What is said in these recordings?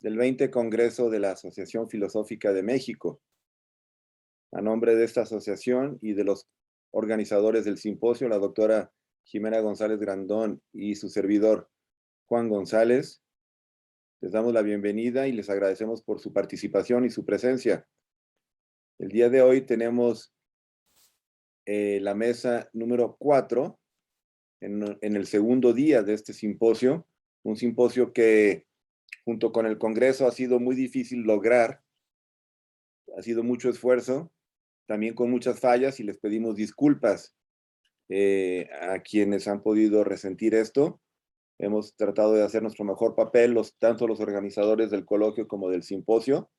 del 20 Congreso de la Asociación Filosófica de México. A nombre de esta asociación y de los organizadores del simposio, la doctora Jimena González Grandón y su servidor Juan González, les damos la bienvenida y les agradecemos por su participación y su presencia. El día de hoy tenemos la mesa número 4 en el segundo día de este simposio, un simposio que junto con el Congreso ha sido muy difícil lograr, ha sido mucho esfuerzo, también con muchas fallas, y les pedimos disculpas a quienes han podido resentir esto. Hemos tratado de hacer nuestro mejor papel, tanto los organizadores del coloquio como del simposio,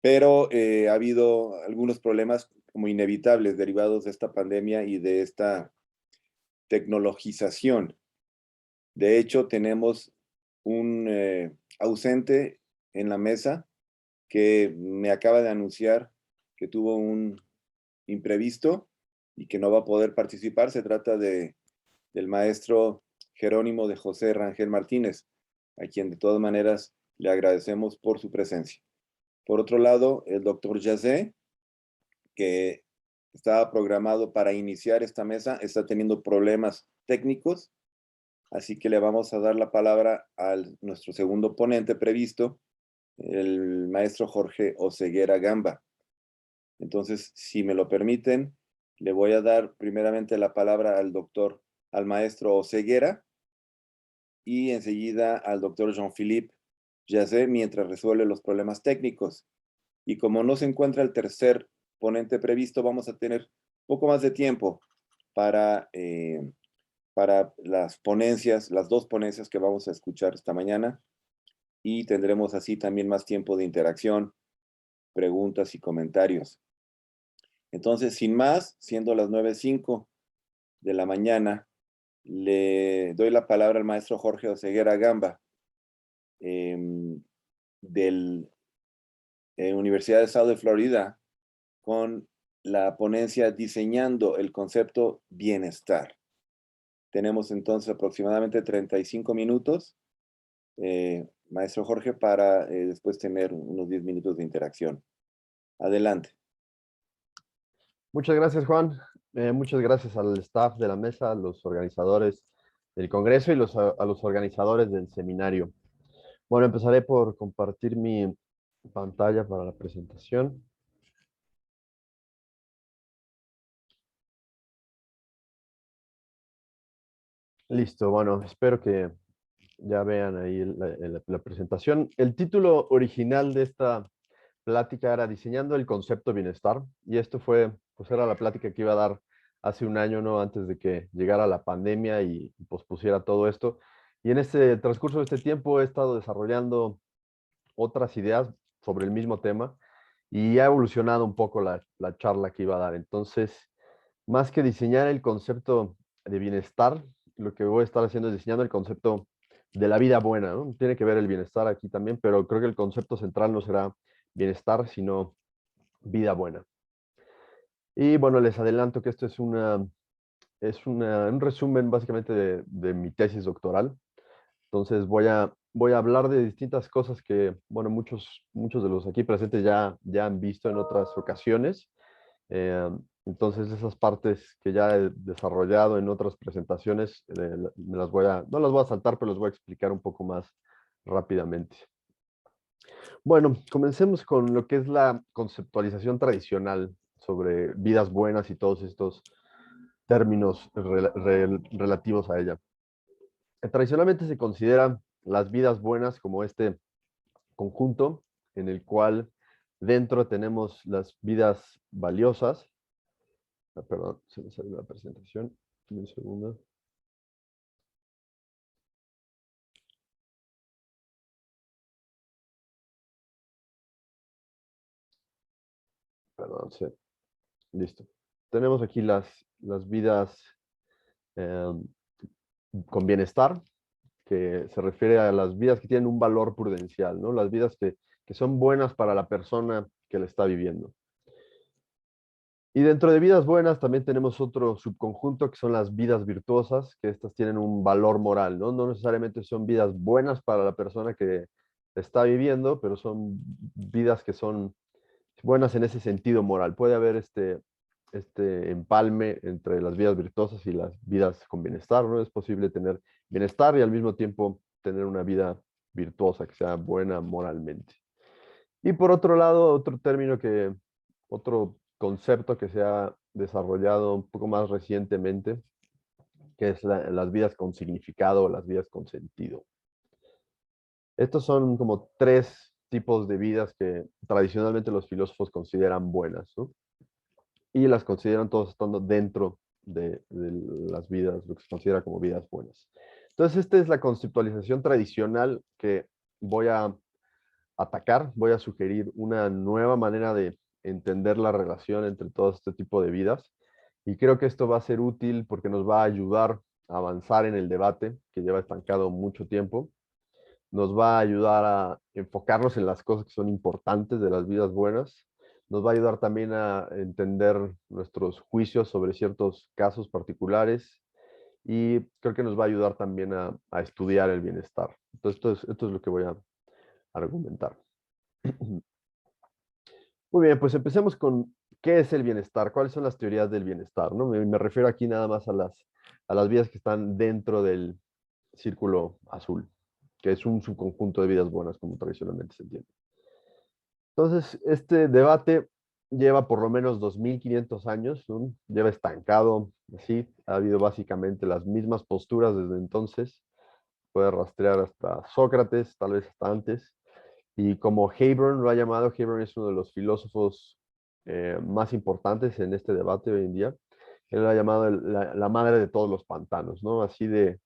pero ha habido algunos problemas como inevitables derivados de esta pandemia y de esta tecnologización. De hecho, tenemos un ausente en la mesa que me acaba de anunciar que tuvo un imprevisto y que no va a poder participar. Se trata del maestro Jerónimo de José Rangel Martínez, a quien de todas maneras le agradecemos por su presencia. Por otro lado, el doctor Yazé, que estaba programado para iniciar esta mesa, está teniendo problemas técnicos, así que le vamos a dar la palabra a nuestro segundo ponente previsto, el maestro Jorge Oseguera Gamba. Entonces, si me lo permiten, le voy a dar primeramente la palabra al maestro Oseguera, y enseguida al doctor Jean-Philippe Jazé mientras resuelve los problemas técnicos. Y como no se encuentra el tercer ponente previsto, vamos a tener poco más de tiempo para las ponencias, las dos ponencias que vamos a escuchar esta mañana, y tendremos así también más tiempo de interacción, preguntas y comentarios. Entonces, sin más, siendo las 9:05 de la mañana, le doy la palabra al maestro Jorge Oseguera Gamba, de Universidad de Estado de Florida, con la ponencia Diseñando el concepto bienestar. Tenemos entonces aproximadamente 35 minutos, maestro Jorge, para después tener unos 10 minutos de interacción. Adelante. Muchas gracias, Juan. Muchas gracias al staff de la mesa, a los organizadores del Congreso y a los organizadores del seminario. Bueno, empezaré por compartir mi pantalla para la presentación. Listo, bueno, espero que ya vean ahí la presentación. El título original de esta plática era Diseñando el concepto bienestar, y esto pues era la plática que iba a dar hace un año, ¿no? Antes de que llegara la pandemia y pospusiera todo esto. Y en este transcurso de este tiempo he estado desarrollando otras ideas sobre el mismo tema y ha evolucionado un poco la charla que iba a dar. Entonces, más que diseñar el concepto de bienestar, lo que voy a estar haciendo es diseñando el concepto de la vida buena, ¿no? Tiene que ver el bienestar aquí también, pero creo que el concepto central no será bienestar, sino vida buena. Y bueno, les adelanto que esto es un resumen básicamente de mi tesis doctoral. Entonces voy a hablar de distintas cosas que, bueno, muchos de los aquí presentes ya han visto en otras ocasiones. Eh, entonces esas partes que ya he desarrollado en otras presentaciones, no las voy a saltar, pero las voy a explicar un poco más rápidamente. Bueno, comencemos con lo que es la conceptualización tradicional sobre vidas buenas y todos estos términos relativos a ella. Tradicionalmente se consideran las vidas buenas como este conjunto en el cual dentro tenemos las vidas valiosas. Perdón, se me salió la presentación. Un segundo. Perdón, sí. Listo. Tenemos aquí las vidas eh, con bienestar, que se refiere a las vidas que tienen un valor prudencial, ¿no? Las vidas que son buenas para la persona que la está viviendo. Y dentro de vidas buenas también tenemos otro subconjunto que son las vidas virtuosas, que estas tienen un valor moral, ¿no? No necesariamente son vidas buenas para la persona que está viviendo, pero son vidas que son buenas en ese sentido moral. Puede haber este empalme entre las vidas virtuosas y las vidas con bienestar, ¿no? Es posible tener bienestar y al mismo tiempo tener una vida virtuosa, que sea buena moralmente. Y por otro lado, otro concepto que se ha desarrollado un poco más recientemente, que es las vidas con significado o las vidas con sentido. Estos son como tres tipos de vidas que tradicionalmente los filósofos consideran buenas, ¿no? Y las consideran todos estando dentro de las vidas, lo que se considera como vidas buenas. Entonces, esta es la conceptualización tradicional que voy a atacar, voy a sugerir una nueva manera de entender la relación entre todo este tipo de vidas. Y creo que esto va a ser útil porque nos va a ayudar a avanzar en el debate que lleva estancado mucho tiempo. Nos va a ayudar a enfocarnos en las cosas que son importantes de las vidas buenas. Nos va a ayudar también a entender nuestros juicios sobre ciertos casos particulares y creo que nos va a ayudar también a estudiar el bienestar. Entonces, esto es lo que voy a argumentar. Muy bien, pues empecemos con qué es el bienestar, cuáles son las teorías del bienestar, ¿no? Me refiero aquí nada más a las vidas que están dentro del círculo azul, que es un subconjunto de vidas buenas, como tradicionalmente se entiende. Entonces, este debate lleva por lo menos 2500 años, ¿no? Lleva estancado, así, ha habido básicamente las mismas posturas desde entonces, puede rastrear hasta Sócrates, tal vez hasta antes, y como Hayburn lo ha llamado, Hayburn es uno de los filósofos más importantes en este debate hoy en día. Él lo ha llamado la madre de todos los pantanos, ¿no? Así de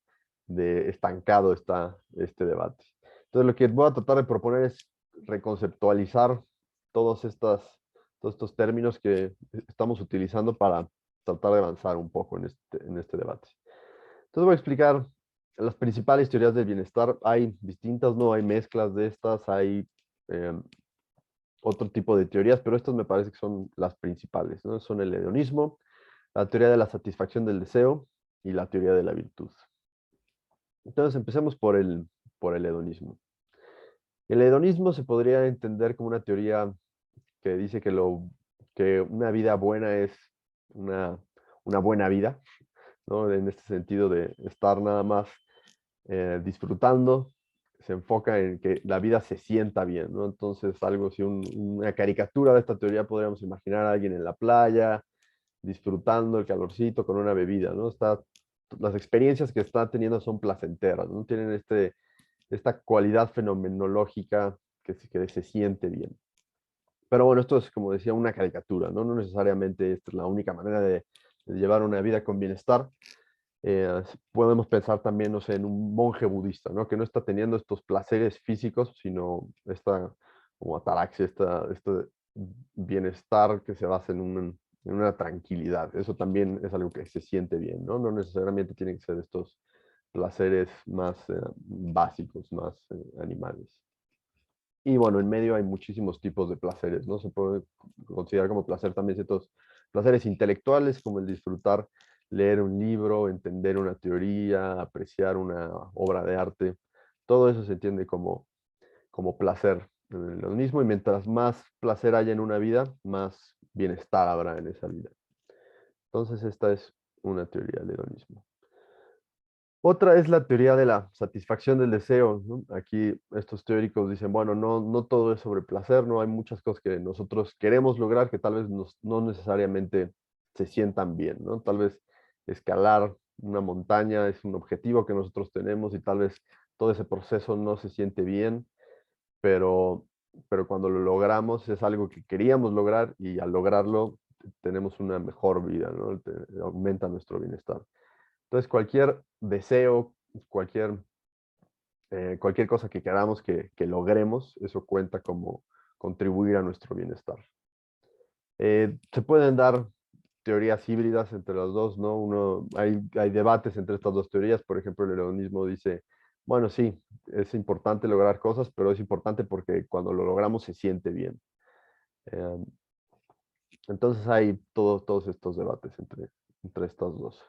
estancado está este debate. Entonces, lo que voy a tratar de proponer es reconceptualizar todos estos términos que estamos utilizando para tratar de avanzar un poco en este debate. Entonces, voy a explicar las principales teorías del bienestar. Hay distintas, ¿no? Hay mezclas de estas, hay eh, otro tipo de teorías, pero estas me parece que son las principales, ¿no? Son el hedonismo, la teoría de la satisfacción del deseo y la teoría de la virtud. Entonces, empecemos por el hedonismo. El hedonismo se podría entender como una teoría que dice que una vida buena es una, una buena vida, ¿no? En este sentido de estar nada más disfrutando, se enfoca en que la vida se sienta bien, ¿no? Entonces, algo así, una caricatura de esta teoría podríamos imaginar a alguien en la playa, disfrutando el calorcito con una bebida, ¿no? Las experiencias que está teniendo son placenteras, ¿no? Tienen esta cualidad fenomenológica que se siente bien. Pero bueno, esto es, como decía, una caricatura, ¿no? No necesariamente esta es la única manera de llevar una vida con bienestar. Podemos pensar también, no sé, en un monje budista, ¿no? Que no está teniendo estos placeres físicos, sino esta como ataraxia, este bienestar que se basa en una tranquilidad. Eso también es algo que se siente bien, ¿no? No necesariamente tienen que ser estos placeres más básicos, más animales. Y bueno, en medio hay muchísimos tipos de placeres, ¿no? Se puede considerar como placer también ciertos placeres intelectuales, como el disfrutar, leer un libro, entender una teoría, apreciar una obra de arte. Todo eso se entiende como placer en el hedonismo, y mientras más placer haya en una vida, más bienestar habrá en esa vida. Entonces, esta es una teoría del hedonismo. Otra es la teoría de la satisfacción del deseo, ¿no? Aquí estos teóricos dicen, bueno, no todo es sobre placer, no hay muchas cosas que nosotros queremos lograr que tal vez no necesariamente se sientan bien, ¿no? Tal vez escalar una montaña es un objetivo que nosotros tenemos y tal vez todo ese proceso no se siente bien, pero, pero cuando lo logramos es algo que queríamos lograr y al lograrlo tenemos una mejor vida, ¿no? Aumenta nuestro bienestar. Entonces, cualquier deseo, cualquier, cualquier cosa que queramos que logremos, eso cuenta como contribuir a nuestro bienestar. Se pueden dar teorías híbridas entre las dos, ¿no? Hay debates entre estas dos teorías. Por ejemplo, el hedonismo dice, bueno, sí, es importante lograr cosas, pero es importante porque cuando lo logramos se siente bien. Eh, Entonces hay todos estos debates entre estas dos.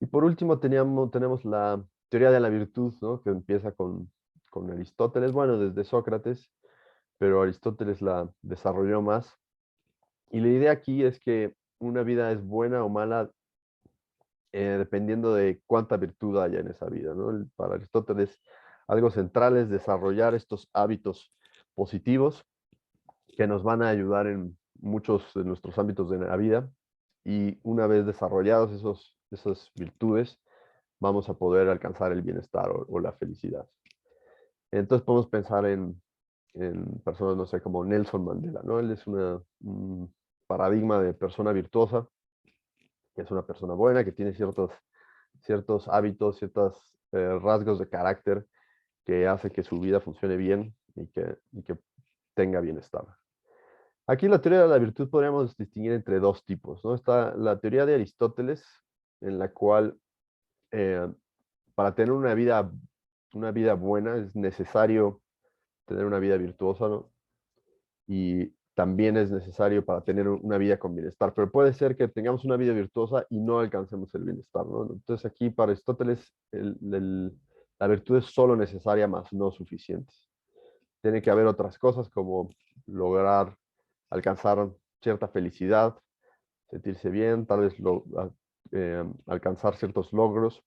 Y por último tenemos la teoría de la virtud, ¿no? Que empieza con Aristóteles, bueno, desde Sócrates, pero Aristóteles la desarrolló más. Y la idea aquí es que una vida es buena o mala dependiendo de cuánta virtud haya en esa vida, ¿no? Para Aristóteles, algo central es desarrollar estos hábitos positivos que nos van a ayudar en muchos de nuestros ámbitos de la vida. Y una vez desarrollados esas virtudes, vamos a poder alcanzar el bienestar o la felicidad. Entonces podemos pensar en personas, no sé, como Nelson Mandela, ¿no? Él es un paradigma de persona virtuosa, que es una persona buena, que tiene ciertos hábitos, ciertos rasgos de carácter que hace que su vida funcione bien y que tenga bienestar. Aquí la teoría de la virtud podríamos distinguir entre dos tipos, ¿no? Está la teoría de Aristóteles, en la cual eh, para tener una vida buena es necesario tener una vida virtuosa, ¿no? Y también es necesario para tener una vida con bienestar, pero puede ser que tengamos una vida virtuosa y no alcancemos el bienestar, ¿no? Entonces aquí para Aristóteles la virtud es solo necesaria, más no suficiente. Tiene que haber otras cosas como lograr alcanzar cierta felicidad, sentirse bien, tal vez alcanzar ciertos logros,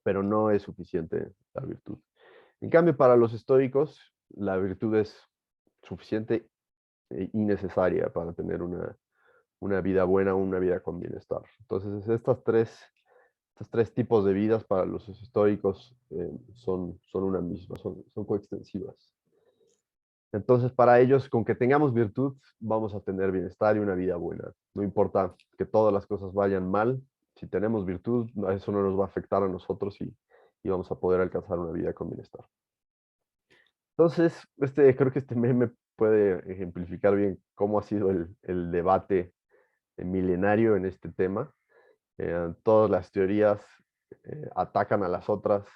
pero no es suficiente la virtud. En cambio, para los estoicos, la virtud es suficiente y necesaria para tener una vida buena, una vida con bienestar. Entonces, estos tres tipos de vidas para los estoicos son una misma, son coextensivas. Entonces, para ellos, con que tengamos virtud, vamos a tener bienestar y una vida buena. No importa que todas las cosas vayan mal, si tenemos virtud, eso no nos va a afectar a nosotros y vamos a poder alcanzar una vida con bienestar. Entonces, creo que este meme puede ejemplificar bien cómo ha sido el debate milenario en este tema. Todas las teorías atacan a las otras,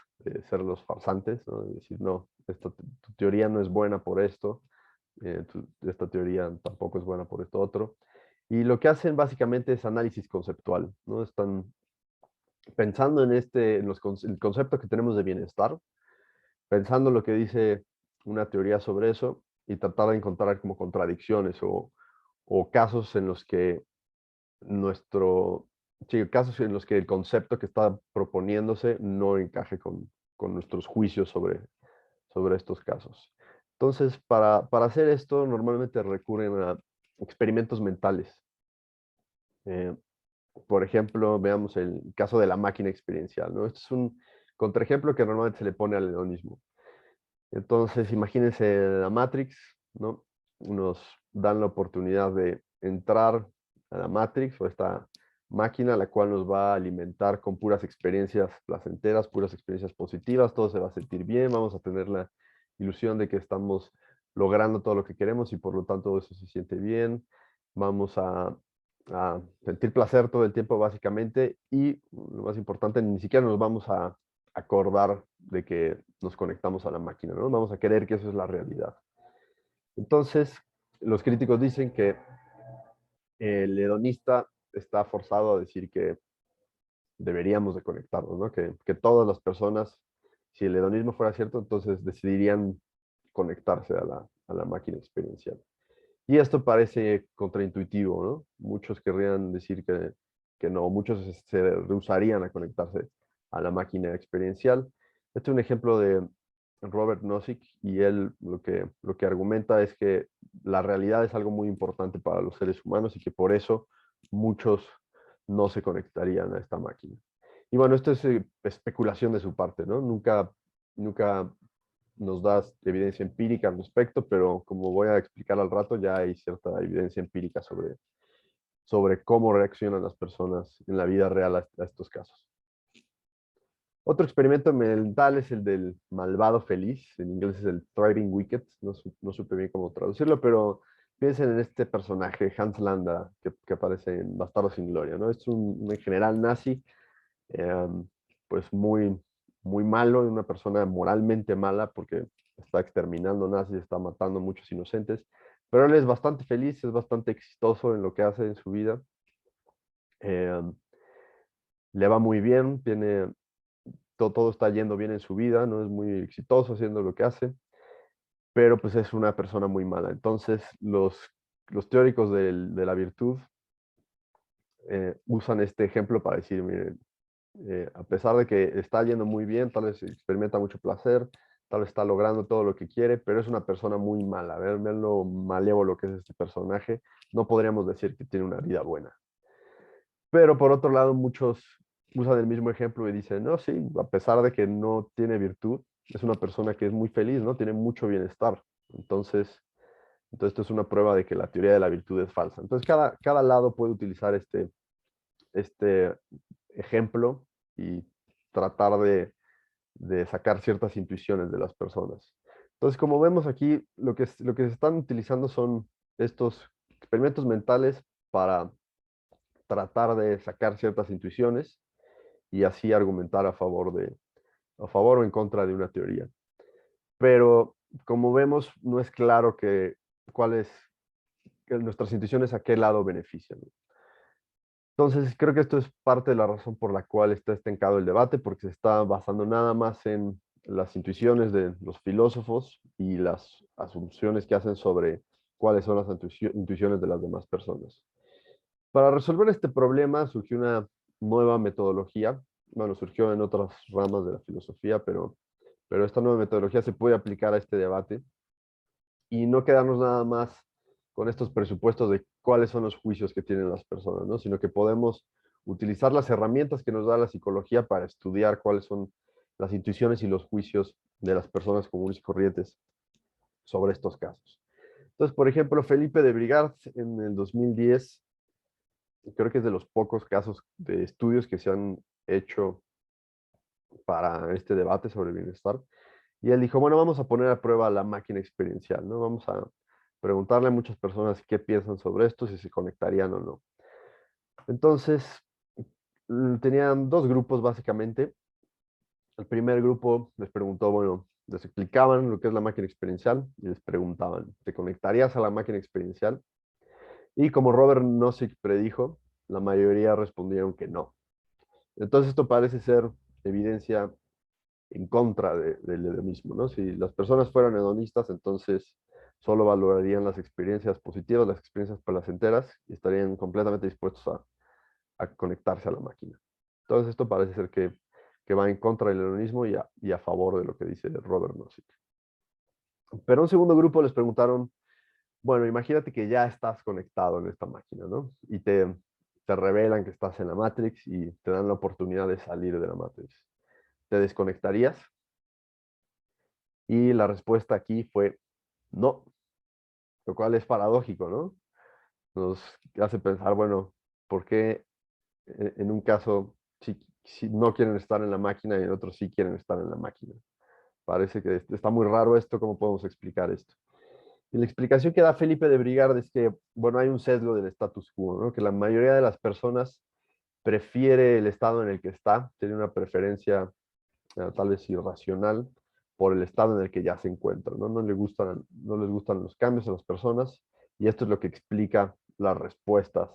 ser los farsantes, ¿no? Decir, no, tu teoría no es buena por esto, esta teoría tampoco es buena por esto otro. Y lo que hacen básicamente es análisis conceptual, ¿no? Están pensando el concepto que tenemos de bienestar, pensando lo que dice una teoría sobre eso y tratar de encontrar como contradicciones o casos en los que nuestro, sí, casos en los que el concepto que está proponiéndose no encaje con nuestros juicios sobre estos casos. Entonces, para hacer esto, normalmente recurren a experimentos mentales. Eh, por ejemplo, veamos el caso de la máquina experiencial, ¿no? Este es un contraejemplo que normalmente se le pone al hedonismo. Entonces, imagínense la Matrix, ¿no? Nos dan la oportunidad de entrar a la Matrix o esta máquina, la cual nos va a alimentar con puras experiencias placenteras, puras experiencias positivas, todo se va a sentir bien, vamos a tener la ilusión de que estamos logrando todo lo que queremos y por lo tanto eso se siente bien, vamos a sentir placer todo el tiempo básicamente y lo más importante, ni siquiera nos vamos a acordar de que nos conectamos a la máquina, ¿no? Vamos a creer que eso es la realidad. Entonces, los críticos dicen que el hedonista está forzado a decir que deberíamos de conectarnos, ¿no? Que todas las personas, si el hedonismo fuera cierto, entonces decidirían conectarse a la máquina experiencial. Y esto parece contraintuitivo, ¿no? Muchos querrían decir que no, muchos se rehusarían a conectarse a la máquina experiencial. Este es un ejemplo de Robert Nozick y él lo que argumenta es que la realidad es algo muy importante para los seres humanos y que por eso muchos no se conectarían a esta máquina. Y bueno, esto es especulación de su parte, ¿no? Nunca nos da evidencia empírica al respecto, pero como voy a explicar al rato, ya hay cierta evidencia empírica sobre cómo reaccionan las personas en la vida real a estos casos. Otro experimento mental es el del malvado feliz, en inglés es el Thriving Wicked, no supe bien cómo traducirlo, pero piensen en este personaje, Hans Landa, que aparece en Bastardos sin Gloria, ¿no? Es un general nazi, eh, pues muy malo, una persona moralmente mala porque está exterminando nazis, está matando a muchos inocentes, pero él es bastante feliz, es bastante exitoso en lo que hace en su vida. Eh, Le va muy bien, todo está yendo bien en su vida, no es muy exitoso haciendo lo que hace, pero pues es una persona muy mala. Entonces, los teóricos de la virtud usan este ejemplo para decir, miren, a pesar de que está yendo muy bien, tal vez experimenta mucho placer, tal vez está logrando todo lo que quiere, pero es una persona muy mala. Vean lo malévolo que es este personaje. No podríamos decir que tiene una vida buena. Pero por otro lado, muchos usan el mismo ejemplo y dicen, no, sí, a pesar de que no tiene virtud, es una persona que es muy feliz, ¿no? Tiene mucho bienestar. Entonces esto es una prueba de que la teoría de la virtud es falsa. Entonces, cada lado puede utilizar este ejemplo y tratar de sacar ciertas intuiciones de las personas. Entonces, como vemos aquí, lo que se están utilizando son estos experimentos mentales para tratar de sacar ciertas intuiciones y así argumentar a favor o en contra de una teoría. Pero como vemos, no es claro cuáles que nuestras intuiciones a qué lado benefician. Entonces, creo que esto es parte de la razón por la cual está estancado el debate, porque se está basando nada más en las intuiciones de los filósofos y las asunciones que hacen sobre cuáles son las intuiciones de las demás personas. Para resolver este problema surgió una nueva metodología. Bueno, surgió en otras ramas de la filosofía, pero esta nueva metodología se puede aplicar a este debate y no quedarnos nada más con estos presupuestos de cuáles son los juicios que tienen las personas, ¿no? Sino que podemos utilizar las herramientas que nos da la psicología para estudiar cuáles son las intuiciones y los juicios de las personas comunes y corrientes sobre estos casos. Entonces, por ejemplo, Felipe de Brigard en el 2010, creo que es de los pocos casos de estudios que se han hecho para este debate sobre el bienestar. Y él dijo, bueno, vamos a poner a prueba la máquina experiencial, ¿no? Vamos a preguntarle a muchas personas qué piensan sobre esto, si se conectarían o no. Entonces, tenían dos grupos básicamente. El primer grupo les preguntó, bueno, les explicaban lo que es la máquina experiencial y les preguntaban, ¿te conectarías a la máquina experiencial? Y como Robert Nozick predijo, la mayoría respondieron que no. Entonces esto parece ser evidencia en contra del hedonismo, ¿no? Si las personas fueran hedonistas, entonces solo valorarían las experiencias positivas, las experiencias placenteras y estarían completamente dispuestos a conectarse a la máquina. Entonces esto parece ser que va en contra del hedonismo y a favor de lo que dice Robert Nozick. Pero un segundo grupo les preguntaron, bueno, imagínate que ya estás conectado en esta máquina, ¿no? Y te revelan que estás en la Matrix y te dan la oportunidad de salir de la Matrix. ¿Te desconectarías? Y la respuesta aquí fue no, lo cual es paradójico, ¿no? Nos hace pensar, bueno, ¿por qué en un caso si no quieren estar en la máquina y en otro sí quieren estar en la máquina? Parece que está muy raro esto, ¿cómo podemos explicar esto? Y la explicación que da Felipe de Brigard es que, bueno, hay un sesgo del status quo, ¿no? Que la mayoría de las personas prefiere el estado en el que está, tiene una preferencia tal vez irracional por el estado en el que ya se encuentran, ¿no? No les gustan los cambios a las personas y esto es lo que explica las respuestas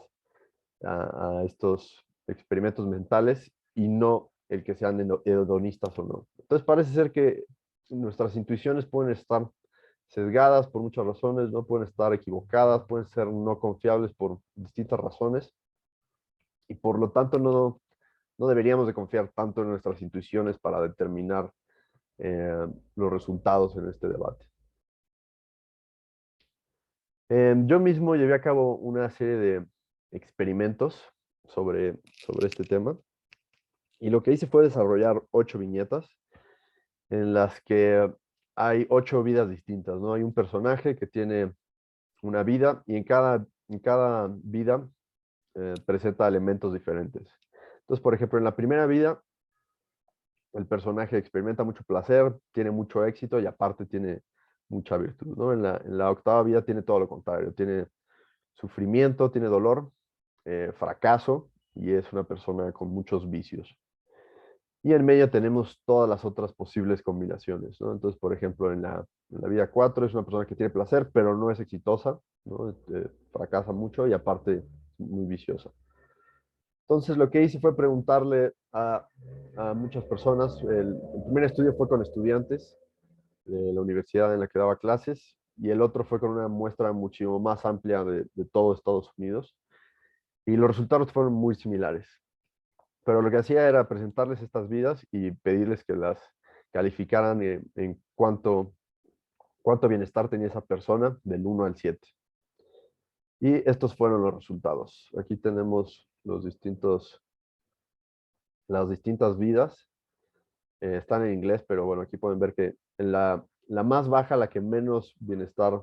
a estos experimentos mentales y no el que sean hedonistas o no. Entonces parece ser que nuestras intuiciones pueden estar sesgadas por muchas razones, no pueden estar equivocadas, pueden ser no confiables por distintas razones y por lo tanto no deberíamos de confiar tanto en nuestras intuiciones para determinar los resultados en este debate. Yo mismo llevé a cabo una serie de experimentos sobre este tema y lo que hice fue desarrollar 8 viñetas en las que hay 8 vidas distintas, ¿no? Hay un personaje que tiene una vida y en cada vida presenta elementos diferentes. Entonces, por ejemplo, en la primera vida, el personaje experimenta mucho placer, tiene mucho éxito y aparte tiene mucha virtud, ¿no? En la octava vida tiene todo lo contrario, tiene sufrimiento, tiene dolor, fracaso y es una persona con muchos vicios. Y en medio tenemos todas las otras posibles combinaciones, ¿no? Entonces, por ejemplo, en la vida 4 es una persona que tiene placer, pero no es exitosa, ¿no? Fracasa mucho y aparte muy viciosa. Entonces, lo que hice fue preguntarle a muchas personas. El primer estudio fue con estudiantes de la universidad en la que daba clases y el otro fue con una muestra muchísimo más amplia de todo Estados Unidos. Y los resultados fueron muy similares. Pero lo que hacía era presentarles estas vidas y pedirles que las calificaran en cuánto bienestar tenía esa persona del 1 al 7. Y estos fueron los resultados. Aquí tenemos las distintas vidas. Están en inglés, pero bueno, aquí pueden ver que en la más baja, a la que menos bienestar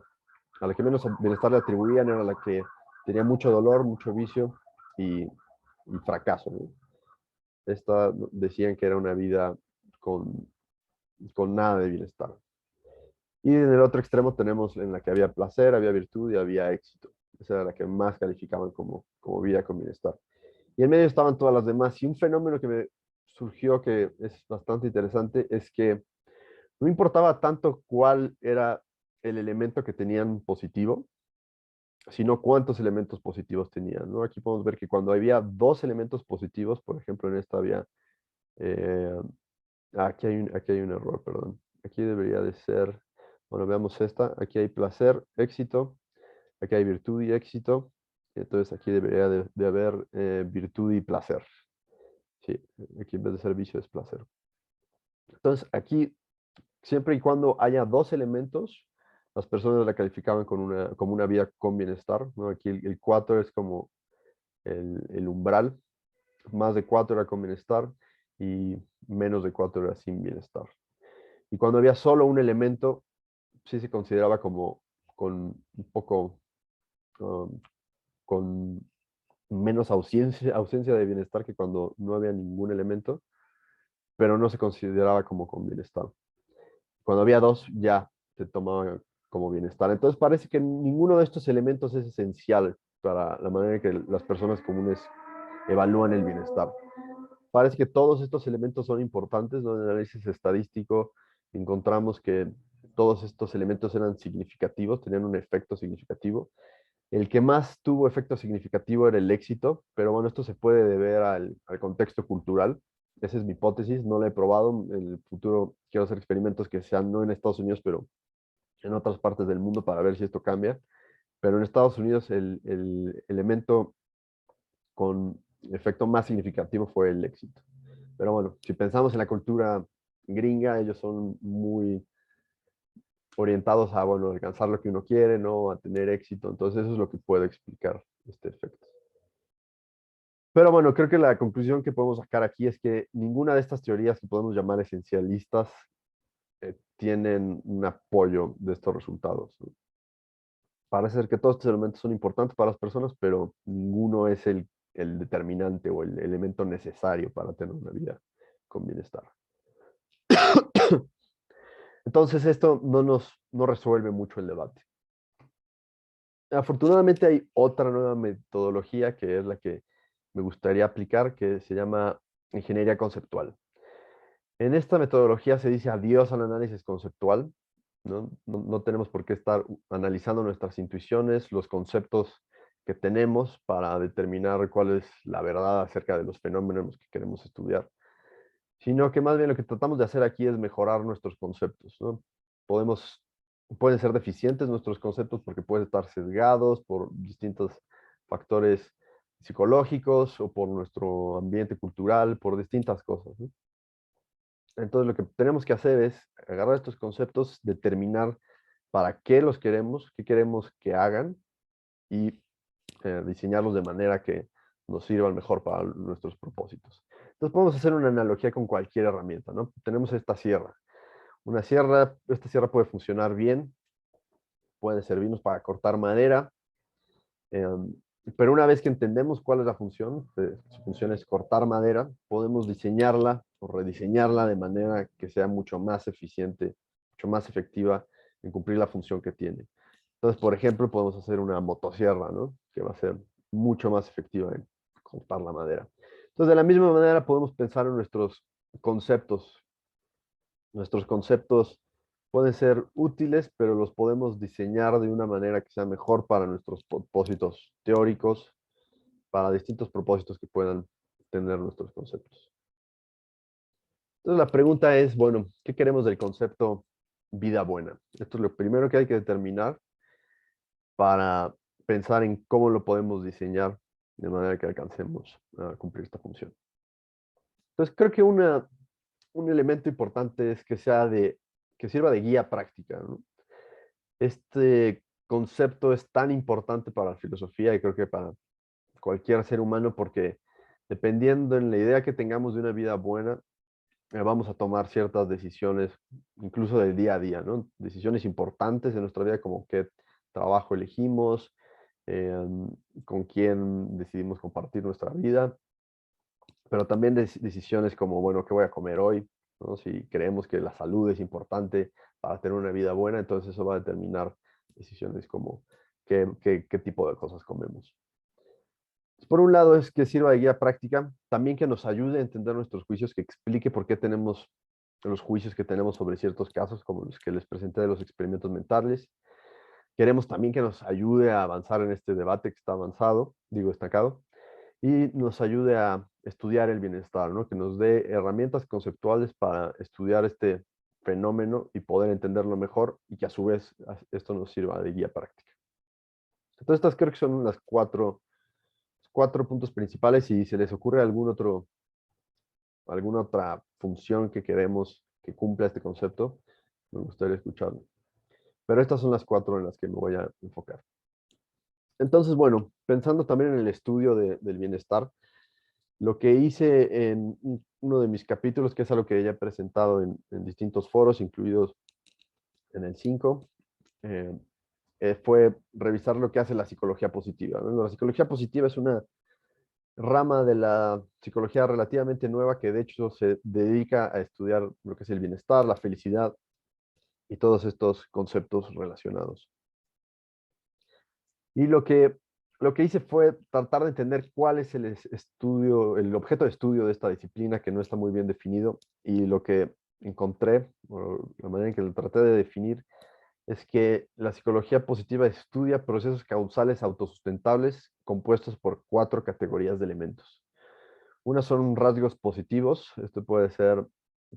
le atribuían era la que tenía mucho dolor, mucho vicio y fracaso, ¿no? Esta decían que era una vida con, con nada de bienestar. Y en el otro extremo tenemos en la que había placer, había virtud y había éxito. Esa era la que más calificaban como vida con bienestar. Y en medio estaban todas las demás. Y un fenómeno que me surgió que es bastante interesante es que no importaba tanto cuál era el elemento que tenían positivo, sino cuántos elementos positivos tenían, ¿no? Aquí podemos ver que cuando había dos elementos positivos, por ejemplo, en esta había, eh, aquí hay un error, perdón. Aquí debería de ser, bueno, veamos esta. Aquí hay placer, éxito. Aquí hay virtud y éxito. Entonces aquí debería de haber virtud y placer. Sí, aquí en vez de ser vicio es placer. Entonces aquí, siempre y cuando haya dos elementos, las personas la calificaban como una vida con bienestar, ¿no? Aquí el 4 es como el umbral. Más de 4 era con bienestar y menos de 4 era sin bienestar. Y cuando había solo un elemento, sí se consideraba como con un poco, um, con menos ausencia de bienestar que cuando no había ningún elemento, pero no se consideraba como con bienestar. Cuando había dos, ya se tomaba como bienestar. Entonces parece que ninguno de estos elementos es esencial para la manera en que las personas comunes evalúan el bienestar. Parece que todos estos elementos son importantes, ¿no? En el análisis estadístico encontramos que todos estos elementos eran significativos, tenían un efecto significativo. El que más tuvo efecto significativo era el éxito, pero bueno, esto se puede deber al contexto cultural. Esa es mi hipótesis, no la he probado. En el futuro quiero hacer experimentos que sean no en Estados Unidos, pero en otras partes del mundo para ver si esto cambia. Pero en Estados Unidos el elemento con efecto más significativo fue el éxito. Pero bueno, si pensamos en la cultura gringa, ellos son muy orientados a, bueno, alcanzar lo que uno quiere, ¿no? A tener éxito. Entonces eso es lo que puede explicar este efecto. Pero bueno, creo que la conclusión que podemos sacar aquí es que ninguna de estas teorías que podemos llamar esencialistas tienen un apoyo de estos resultados, ¿no? Parece ser que todos estos elementos son importantes para las personas, pero ninguno es el determinante o el elemento necesario para tener una vida con bienestar. Entonces esto no resuelve mucho el debate. Afortunadamente hay otra nueva metodología que es la que me gustaría aplicar, que se llama ingeniería conceptual. En esta metodología se dice adiós al análisis conceptual, ¿no? No tenemos por qué estar analizando nuestras intuiciones, los conceptos que tenemos para determinar cuál es la verdad acerca de los fenómenos que queremos estudiar, sino que más bien lo que tratamos de hacer aquí es mejorar nuestros conceptos, ¿no? Podemos, pueden ser deficientes nuestros conceptos porque pueden estar sesgados por distintos factores psicológicos o por nuestro ambiente cultural, por distintas cosas, ¿no? Entonces lo que tenemos que hacer es agarrar estos conceptos, determinar para qué los queremos, qué queremos que hagan y diseñarlos de manera que nos sirvan mejor para nuestros propósitos. Entonces podemos hacer una analogía con cualquier herramienta, ¿no? Tenemos esta sierra. Esta sierra puede funcionar bien, puede servirnos para cortar madera, eh, pero una vez que entendemos cuál es la función, su función es cortar madera, podemos diseñarla o rediseñarla de manera que sea mucho más eficiente, mucho más efectiva en cumplir la función que tiene. Entonces, por ejemplo, podemos hacer una motosierra, ¿no? Que va a ser mucho más efectiva en cortar la madera. Entonces, de la misma manera podemos pensar en nuestros conceptos. Nuestros conceptos pueden ser útiles, pero los podemos diseñar de una manera que sea mejor para nuestros propósitos teóricos, para distintos propósitos que puedan tener nuestros conceptos. Entonces la pregunta es, bueno, ¿qué queremos del concepto vida buena? Esto es lo primero que hay que determinar para pensar en cómo lo podemos diseñar de manera que alcancemos a cumplir esta función. Entonces creo que un elemento importante es que sirva de guía práctica, ¿no? Este concepto es tan importante para la filosofía y creo que para cualquier ser humano porque dependiendo en la idea que tengamos de una vida buena, vamos a tomar ciertas decisiones, incluso del día a día, ¿no? Decisiones importantes de nuestra vida como qué trabajo elegimos, eh, con quién decidimos compartir nuestra vida, pero también decisiones como, bueno, ¿qué voy a comer hoy? ¿No? Si creemos que la salud es importante para tener una vida buena, entonces eso va a determinar decisiones como qué tipo de cosas comemos. Por un lado es que sirva de guía práctica, también que nos ayude a entender nuestros juicios, que explique por qué tenemos los juicios que tenemos sobre ciertos casos, como los que les presenté de los experimentos mentales. Queremos también que nos ayude a avanzar en este debate que está avanzado, digo estancado, y nos ayude a estudiar el bienestar, ¿no? Que nos dé herramientas conceptuales para estudiar este fenómeno y poder entenderlo mejor y que a su vez esto nos sirva de guía práctica. Entonces estas creo que son las cuatro puntos principales. Si se les ocurre alguna otra función que queremos que cumpla este concepto, me gustaría escucharlo. Pero estas son las cuatro en las que me voy a enfocar. Entonces, bueno, pensando también en el estudio del bienestar, lo que hice en uno de mis capítulos, que es algo que ya he presentado en distintos foros, incluidos en el 5, fue revisar lo que hace la psicología positiva, ¿no? La psicología positiva es una rama de la psicología relativamente nueva que de hecho se dedica a estudiar lo que es el bienestar, la felicidad y todos estos conceptos relacionados. Y lo que hice fue tratar de entender cuál es el objeto de estudio de esta disciplina que no está muy bien definido y lo que encontré, o la manera en que lo traté de definir, es que la psicología positiva estudia procesos causales autosustentables compuestos por 4 categorías de elementos. Una son rasgos positivos. Esto puede ser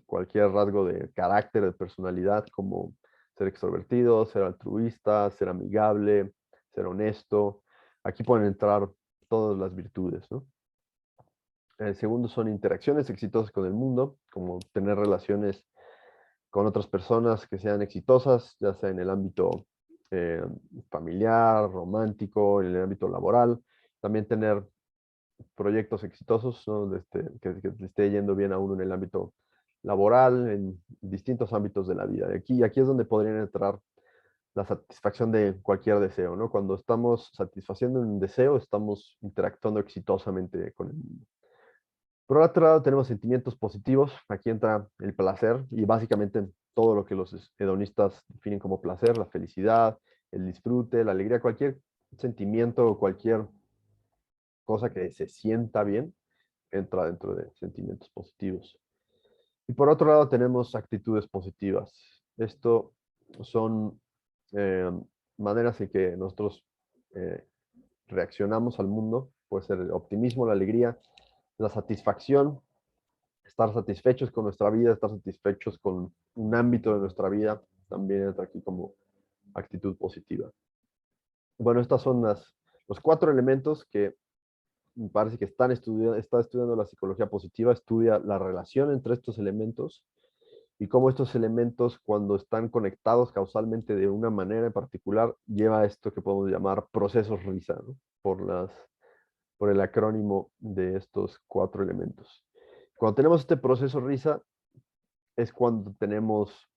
cualquier rasgo de carácter, de personalidad, como ser extrovertido, ser altruista, ser amigable, ser honesto. Aquí pueden entrar todas las virtudes, ¿no? El segundo son interacciones exitosas con el mundo, como tener relaciones con otras personas que sean exitosas, ya sea en el ámbito eh, familiar, romántico, en el ámbito laboral. También tener proyectos exitosos, ¿no? Que le esté yendo bien a uno en el ámbito laboral, en distintos ámbitos de la vida. Aquí es donde podrían entrar la satisfacción de cualquier deseo, ¿no? Cuando estamos satisfaciendo un deseo, estamos interactuando exitosamente con el mundo. Por otro lado, tenemos sentimientos positivos. Aquí entra el placer y básicamente todo lo que los hedonistas definen como placer, la felicidad, el disfrute, la alegría, cualquier sentimiento o cualquier cosa que se sienta bien, entra dentro de sentimientos positivos. Y por otro lado tenemos actitudes positivas. Esto son eh, maneras en que nosotros eh, reaccionamos al mundo. Puede ser el optimismo, la alegría, la satisfacción, estar satisfechos con nuestra vida, estar satisfechos con un ámbito de nuestra vida, también entra aquí como actitud positiva. Bueno, estos son los 4 elementos que me parece que está estudiando la psicología positiva, estudia la relación entre estos elementos y cómo estos elementos, cuando están conectados causalmente de una manera en particular, lleva a esto que podemos llamar procesos RISA, ¿no? Por el acrónimo de estos 4 elementos. Cuando tenemos este proceso RISA, es cuando tenemos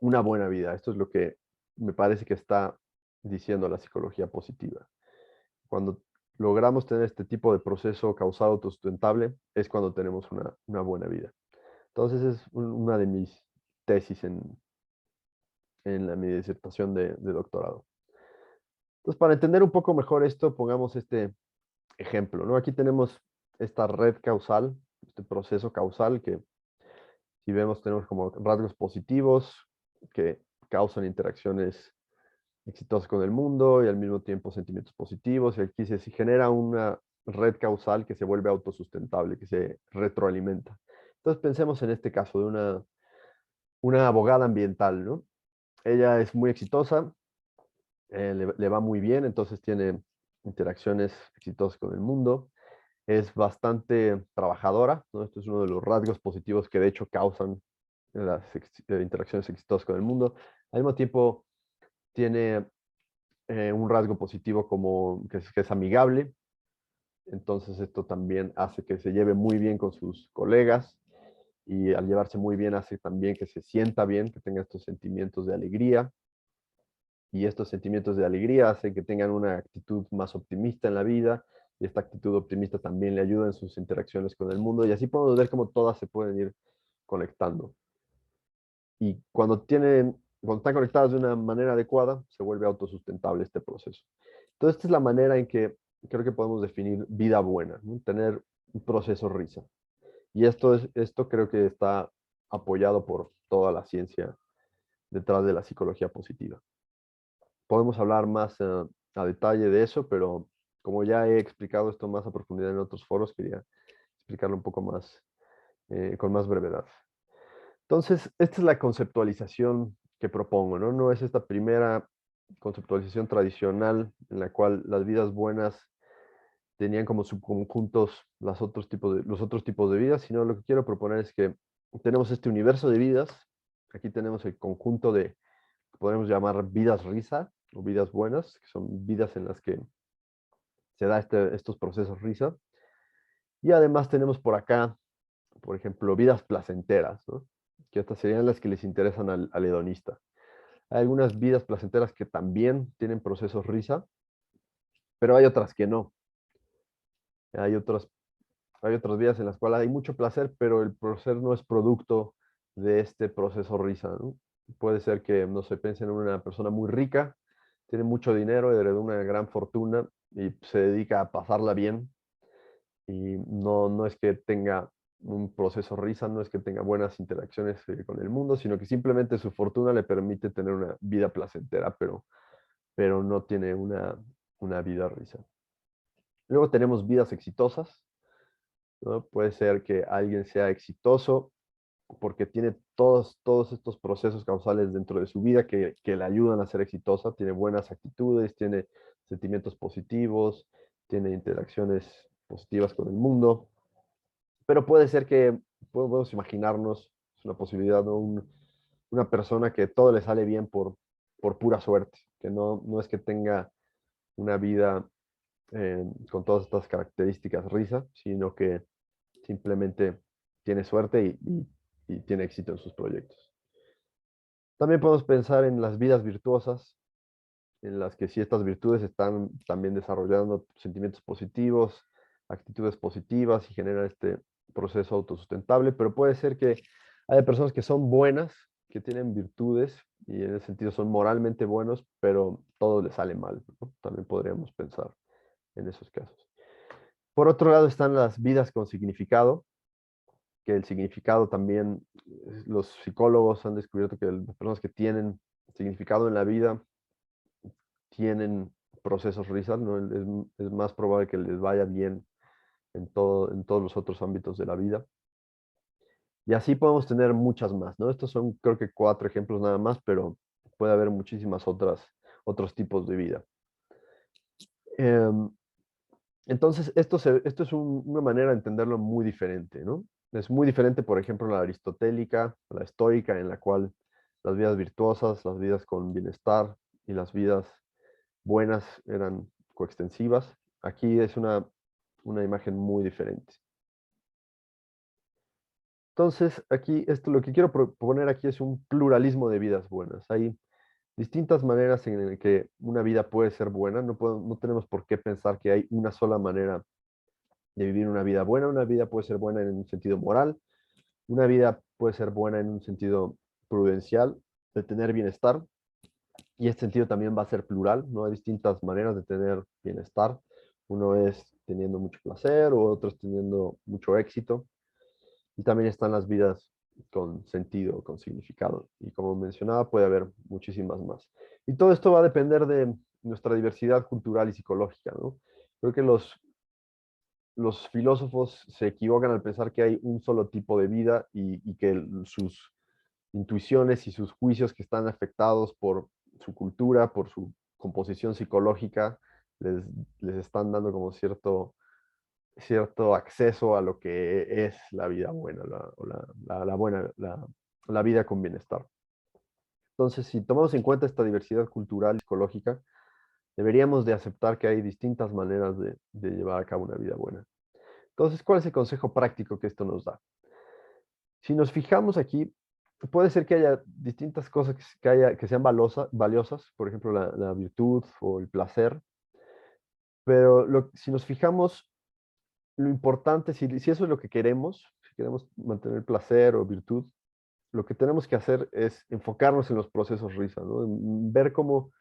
una buena vida. Esto es lo que me parece que está diciendo la psicología positiva. Cuando logramos tener este tipo de proceso causal autosustentable, es cuando tenemos una buena vida. Entonces es una de mis tesis mi disertación de doctorado. Entonces, para entender un poco mejor esto, pongamos este ejemplo, ¿no? Aquí tenemos esta red causal, este proceso causal que Si vemos, tenemos como rasgos positivos que causan interacciones exitosas con el mundo y al mismo tiempo sentimientos positivos. Y aquí se genera una red causal que se vuelve autosustentable, que se retroalimenta. Entonces pensemos en este caso de una abogada ambiental, ¿no? Ella es muy exitosa, le va muy bien, entonces tiene interacciones exitosas con el mundo, es bastante trabajadora, ¿no? Esto es uno de los rasgos positivos que de hecho causan las interacciones exitosas con el mundo. Al mismo tiempo tiene un rasgo positivo como que es amigable, entonces esto también hace que se lleve muy bien con sus colegas y al llevarse muy bien hace también que se sienta bien, que tenga estos sentimientos de alegría y estos sentimientos de alegría hacen que tengan una actitud más optimista en la vida y esta actitud optimista también le ayuda en sus interacciones con el mundo y así podemos ver cómo todas se pueden ir conectando. Y cuando están conectadas de una manera adecuada, se vuelve autosustentable este proceso. Entonces, esta es la manera en que creo que podemos definir vida buena, ¿no? Tener un proceso risa. Y esto creo que está apoyado por toda la ciencia detrás de la psicología positiva. Podemos hablar más a detalle de eso, pero como ya he explicado esto más a profundidad en otros foros, quería explicarlo un poco más, con más brevedad. Entonces, esta es la conceptualización que propongo, ¿no? No es esta primera conceptualización tradicional en la cual las vidas buenas tenían como subconjuntos los otros tipos de vidas, sino lo que quiero proponer es que tenemos este universo de vidas, aquí tenemos el conjunto de, podemos llamar vidas risa o vidas buenas, que son vidas en las que se da estos procesos risa, y además tenemos por acá, por ejemplo, vidas placenteras, ¿no? Que estas serían las que les interesan al hedonista. Hay algunas vidas placenteras que también tienen procesos risa, pero hay otras que no. Hay otras, hay otras vidas en las cuales hay mucho placer, pero el placer no es producto de este proceso risa, ¿no? Puede ser que, no se piense en una persona muy rica, tiene mucho dinero, heredó una gran fortuna y se dedica a pasarla bien. Y no es que tenga un proceso risa, no es que tenga buenas interacciones con el mundo, sino que simplemente su fortuna le permite tener una vida placentera, pero no tiene una vida risa. Luego tenemos vidas exitosas, ¿no? Puede ser que alguien sea exitoso porque tiene todos estos procesos causales dentro de su vida que le ayudan a ser exitosa, tiene buenas actitudes, tiene sentimientos positivos, tiene interacciones positivas con el mundo, pero puede ser que podemos imaginarnos, es una posibilidad, ¿no? Una persona que todo le sale bien por pura suerte, que no es que tenga una vida con todas estas características risa, sino que simplemente tiene suerte y tiene éxito en sus proyectos. También podemos pensar en las vidas virtuosas, en las que si estas virtudes están también desarrollando sentimientos positivos, actitudes positivas y generan este proceso autosustentable, pero puede ser que haya personas que son buenas, que tienen virtudes y en ese sentido son moralmente buenos, pero todo les sale mal, ¿no? También podríamos pensar en esos casos. Por otro lado están las vidas con significado, que el significado también, los psicólogos han descubierto que las personas que tienen significado en la vida tienen procesos risas, ¿no? Es más probable que les vaya bien en todos los otros ámbitos de la vida. Y así podemos tener muchas más, ¿no? Estos son creo que 4 ejemplos nada más, pero puede haber muchísimas otros tipos de vida. Em, entonces, esto es una manera de entenderlo muy diferente, ¿no? Es muy diferente, por ejemplo, la aristotélica, la estoica, en la cual las vidas virtuosas, las vidas con bienestar y las vidas buenas eran coextensivas. Aquí es una imagen muy diferente. Entonces, aquí, lo que quiero proponer aquí es un pluralismo de vidas buenas. Hay distintas maneras en las que una vida puede ser buena. No tenemos por qué pensar que hay una sola manera de vivir una vida buena. Una vida puede ser buena en un sentido moral, una vida puede ser buena en un sentido prudencial, de tener bienestar, y este sentido también va a ser plural, ¿no? Hay distintas maneras de tener bienestar. Uno es teniendo mucho placer, o otro es teniendo mucho éxito. Y también están las vidas con sentido, con significado. Y como mencionaba, puede haber muchísimas más. Y todo esto va a depender de nuestra diversidad cultural y psicológica, ¿no? Creo que los filósofos se equivocan al pensar que hay un solo tipo de vida y que sus intuiciones y sus juicios que están afectados por su cultura, por su composición psicológica, les, les están dando como cierto acceso a lo que es la vida buena, la buena, la vida con bienestar. Entonces, si tomamos en cuenta esta diversidad cultural y psicológica, deberíamos de aceptar que hay distintas maneras de llevar a cabo una vida buena. Entonces, ¿cuál es el consejo práctico que esto nos da? Si nos fijamos aquí, puede ser que haya distintas cosas que sean valiosas, por ejemplo, la virtud o el placer, pero si nos fijamos, lo importante, si eso es lo que queremos, si queremos mantener placer o virtud, lo que tenemos que hacer es enfocarnos en los procesos risa, ¿no? En ver cómo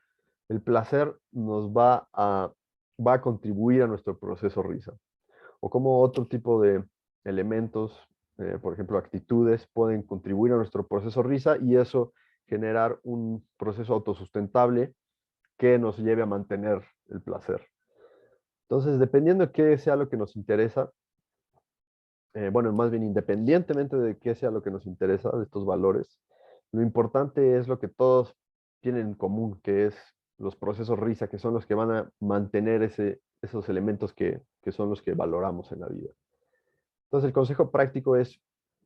el placer va a contribuir a nuestro proceso risa, o cómo otro tipo de elementos, por ejemplo, actitudes, pueden contribuir a nuestro proceso risa y eso generar un proceso autosustentable que nos lleve a mantener el placer. Entonces, dependiendo de qué sea lo que nos interesa, bueno, más bien independientemente de qué sea lo que nos interesa, de estos valores, lo importante es lo que todos tienen en común, que es los procesos risa, que son los que van a mantener esos elementos que son los que valoramos en la vida. Entonces, el consejo práctico es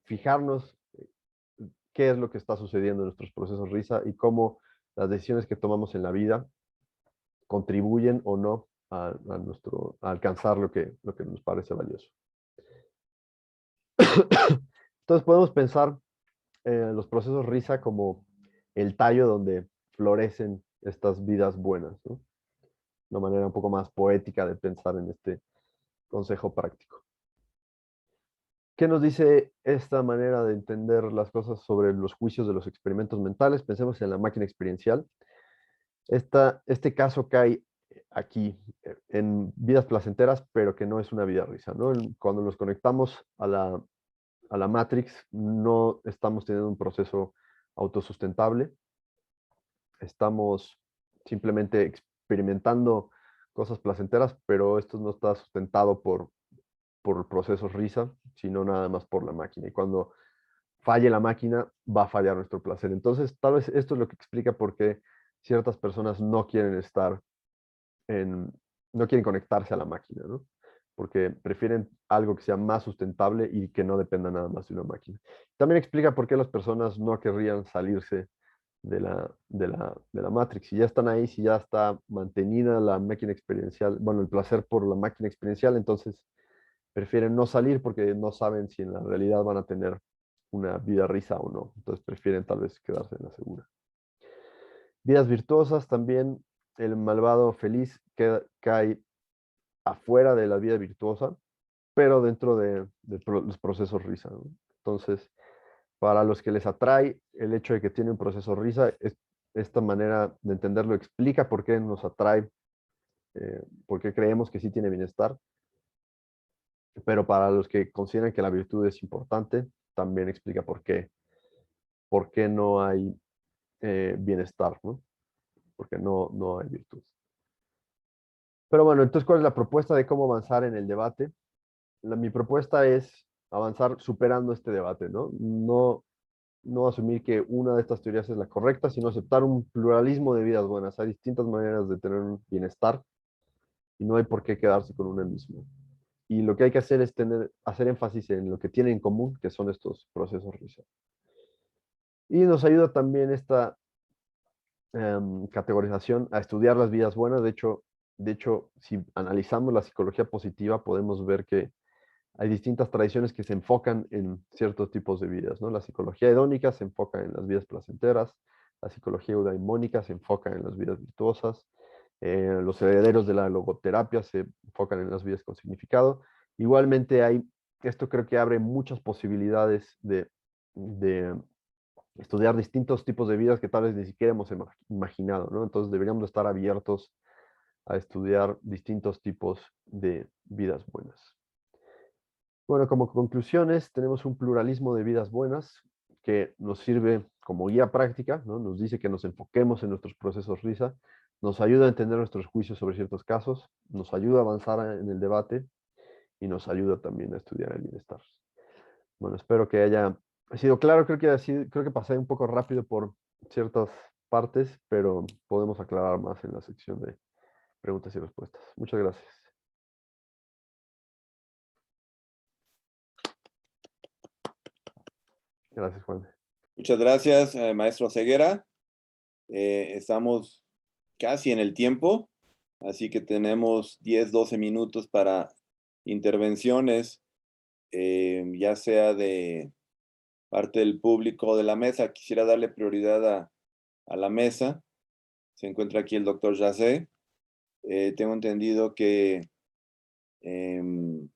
fijarnos qué es lo que está sucediendo en nuestros procesos risa y cómo las decisiones que tomamos en la vida contribuyen o no a alcanzar lo que nos parece valioso. Entonces podemos pensar en los procesos risa como el tallo donde florecen estas vidas buenas, ¿no? Una manera un poco más poética de pensar en este consejo práctico. ¿Qué nos dice esta manera de entender las cosas sobre los juicios de los experimentos mentales? Pensemos en la máquina experiencial. Este caso cae aquí en vidas placenteras, pero que no es una vida risa, ¿no? Cuando nos conectamos a la Matrix, no estamos teniendo un proceso autosustentable, estamos simplemente experimentando cosas placenteras, pero esto no está sustentado por procesos risa, sino nada más por la máquina. Y cuando falle la máquina, va a fallar nuestro placer. Entonces, tal vez esto es lo que explica por qué ciertas personas no quieren no quieren conectarse a la máquina, ¿no? Porque prefieren algo que sea más sustentable y que no dependa nada más de una máquina. También explica por qué las personas no querrían salirse de la Matrix. Si ya están ahí, si ya está mantenida la máquina experiencial, bueno, el placer por la máquina experiencial, entonces prefieren no salir porque no saben si en la realidad van a tener una vida risa o no. Entonces prefieren tal vez quedarse en la segura. Vidas virtuosas también, el malvado feliz cae afuera de la vida virtuosa, pero dentro de los procesos risa, ¿no? Entonces, para los que les atrae el hecho de que tiene un proceso risa, esta manera de entenderlo explica por qué nos atrae, por qué creemos que sí tiene bienestar, pero para los que consideran que la virtud es importante, también explica por qué no hay bienestar, ¿no? Porque no hay virtud. Pero bueno, entonces, ¿cuál es la propuesta de cómo avanzar en el debate? Mi propuesta es avanzar superando este debate, ¿no? No asumir que una de estas teorías es la correcta, sino aceptar un pluralismo de vidas buenas. Hay distintas maneras de tener un bienestar y no hay por qué quedarse con una misma. Y lo que hay que hacer es hacer énfasis en lo que tienen en común, que son estos procesos RISA. Y nos ayuda también esta categorización a estudiar las vidas buenas. De hecho, si analizamos la psicología positiva, podemos ver que hay distintas tradiciones que se enfocan en ciertos tipos de vidas, ¿no? La psicología hedónica se enfoca en las vidas placenteras, la psicología eudaimónica se enfoca en las vidas virtuosas, los herederos de la logoterapia se enfocan en las vidas con significado. Igualmente esto creo que abre muchas posibilidades de estudiar distintos tipos de vidas que tal vez ni siquiera hemos imaginado, ¿no? Entonces deberíamos estar abiertos a estudiar distintos tipos de vidas buenas. Bueno, como conclusiones, tenemos un pluralismo de vidas buenas que nos sirve como guía práctica, ¿no? Nos dice que nos enfoquemos en nuestros procesos risa, nos ayuda a entender nuestros juicios sobre ciertos casos, nos ayuda a avanzar en el debate y nos ayuda también a estudiar el bienestar. Bueno, espero que haya sido claro. Creo que pasé un poco rápido por ciertas partes, pero podemos aclarar más en la sección de preguntas y respuestas. Muchas gracias. Gracias, Juan. Muchas gracias, maestro Ceguera. Estamos casi en el tiempo, así que tenemos 10, 12 minutos para intervenciones, ya sea de parte del público o de la mesa. Quisiera darle prioridad a la mesa. Se encuentra aquí el doctor Jacé. Tengo entendido que el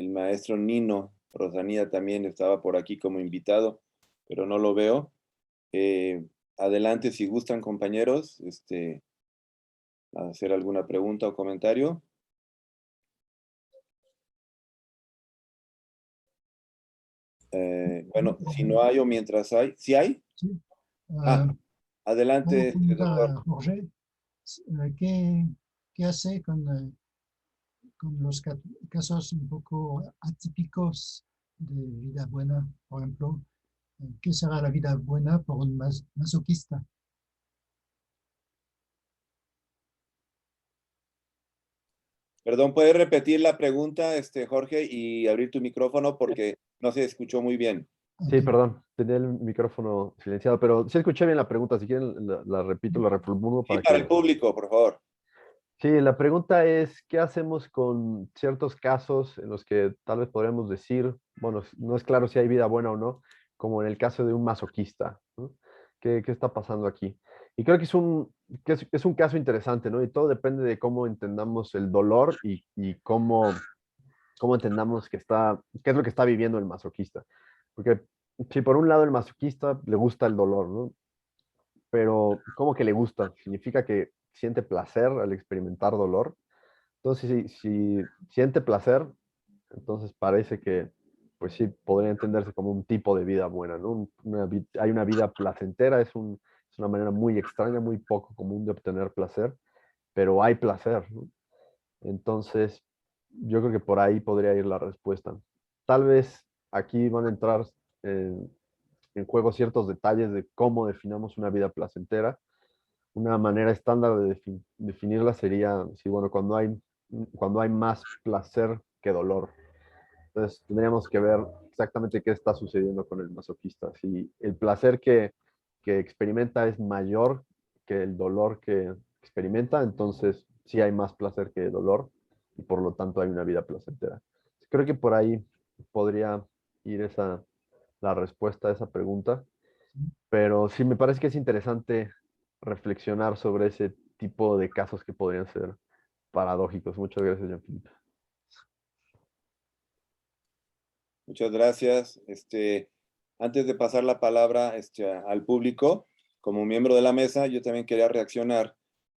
maestro Nino Rosanía también estaba por aquí como invitado, pero no lo veo. Adelante, si gustan, compañeros, hacer alguna pregunta o comentario. Bueno, si no hay o mientras hay, ¿sí hay? Sí. Ah, Puedo adelante, preguntar doctor. a Jorge, ¿qué hace con los casos un poco atípicos de vida buena? Por ejemplo, ¿qué será la vida buena por un masoquista? Perdón, ¿puedes repetir la pregunta, Jorge, y abrir tu micrófono porque no se escuchó muy bien? Sí, Ok. perdón, tenía el micrófono silenciado, pero sí escuché bien la pregunta. Si quieren, la repito, la reformulo Sí, para para el que... público, por favor. Sí, la pregunta es, ¿qué hacemos con ciertos casos en los que tal vez podríamos decir, bueno, no es claro si hay vida buena o no, como en el caso de un masoquista, ¿no? ¿Qué está pasando aquí? Y creo que es un caso interesante, ¿no? Y todo depende de cómo entendamos el dolor y cómo entendamos qué es lo que está viviendo el masoquista. Porque si por un lado el masoquista le gusta el dolor, ¿no? Pero ¿cómo que le gusta? Significa que siente placer al experimentar dolor. Entonces, si siente placer, entonces parece que, pues sí, podría entenderse como un tipo de vida buena, ¿no? Hay una vida placentera, es una manera muy extraña, muy poco común de obtener placer, pero hay placer, ¿no? Entonces, yo creo que por ahí podría ir la respuesta. Tal vez aquí van a entrar en juego ciertos detalles de cómo definamos una vida placentera. Una manera estándar de definirla sería, sí, bueno, cuando hay más placer que dolor. Entonces, tendríamos que ver exactamente qué está sucediendo con el masoquista. Si el placer que experimenta es mayor que el dolor que experimenta, entonces sí hay más placer que dolor y por lo tanto hay una vida placentera. Creo que por ahí podría ir la respuesta a esa pregunta, pero sí me parece que es interesante reflexionar sobre ese tipo de casos que podrían ser paradójicos. Muchas gracias, Jean-Philippe. Muchas gracias. Antes de pasar la palabra al público, como miembro de la mesa, yo también quería reaccionar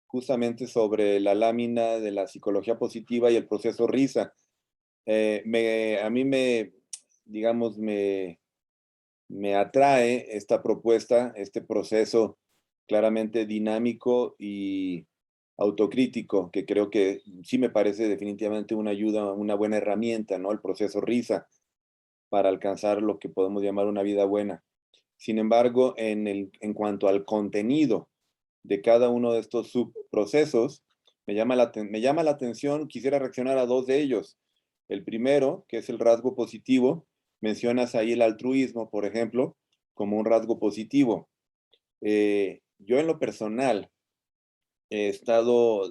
justamente sobre la lámina de la psicología positiva y el proceso risa. A mí digamos, me atrae esta propuesta, este proceso claramente dinámico y autocrítico, que creo que sí me parece definitivamente una ayuda, una buena herramienta, ¿no? El proceso risa para alcanzar lo que podemos llamar una vida buena. Sin embargo, en cuanto al contenido de cada uno de estos subprocesos, me llama la atención, quisiera reaccionar a dos de ellos. El primero, que es el rasgo positivo, mencionas ahí el altruismo, por ejemplo, como un rasgo positivo. Yo en lo personal he estado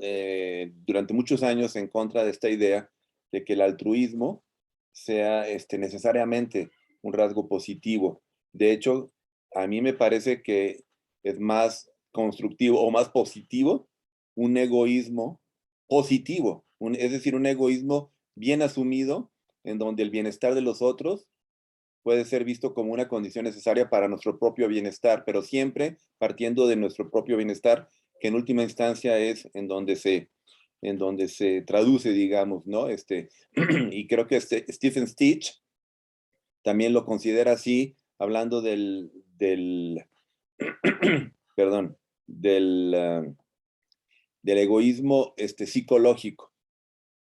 durante muchos años en contra de esta idea de que el altruismo sea necesariamente un rasgo positivo. De hecho, a mí me parece que es más constructivo o más positivo un egoísmo positivo, es decir, un egoísmo bien asumido en donde el bienestar de los otros puede ser visto como una condición necesaria para nuestro propio bienestar, pero siempre partiendo de nuestro propio bienestar, que en última instancia es en donde se traduce, digamos, ¿no? Y creo que Stephen Stitch también lo considera así hablando perdón, del egoísmo psicológico,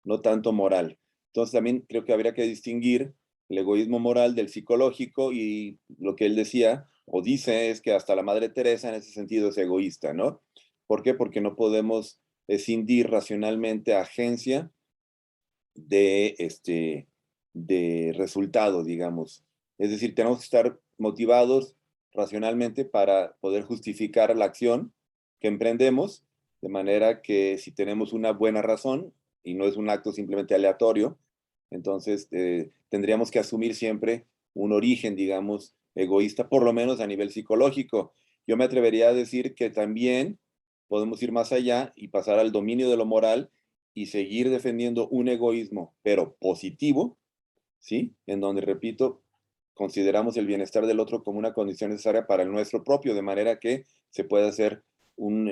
no tanto moral. Entonces también creo que habría que distinguir el egoísmo moral del psicológico, y lo que él decía o dice es que hasta la Madre Teresa en ese sentido es egoísta, ¿no? ¿Por qué? Porque no podemos escindir racionalmente agencia de resultado, digamos. Es decir, tenemos que estar motivados racionalmente para poder justificar la acción que emprendemos, de manera que si tenemos una buena razón y no es un acto simplemente aleatorio, entonces tendríamos que asumir siempre un origen, digamos, egoísta, por lo menos a nivel psicológico. Yo me atrevería a decir que también podemos ir más allá y pasar al dominio de lo moral y seguir defendiendo un egoísmo, pero positivo, ¿sí? En donde, repito, consideramos el bienestar del otro como una condición necesaria para el nuestro propio, de manera que se puede hacer un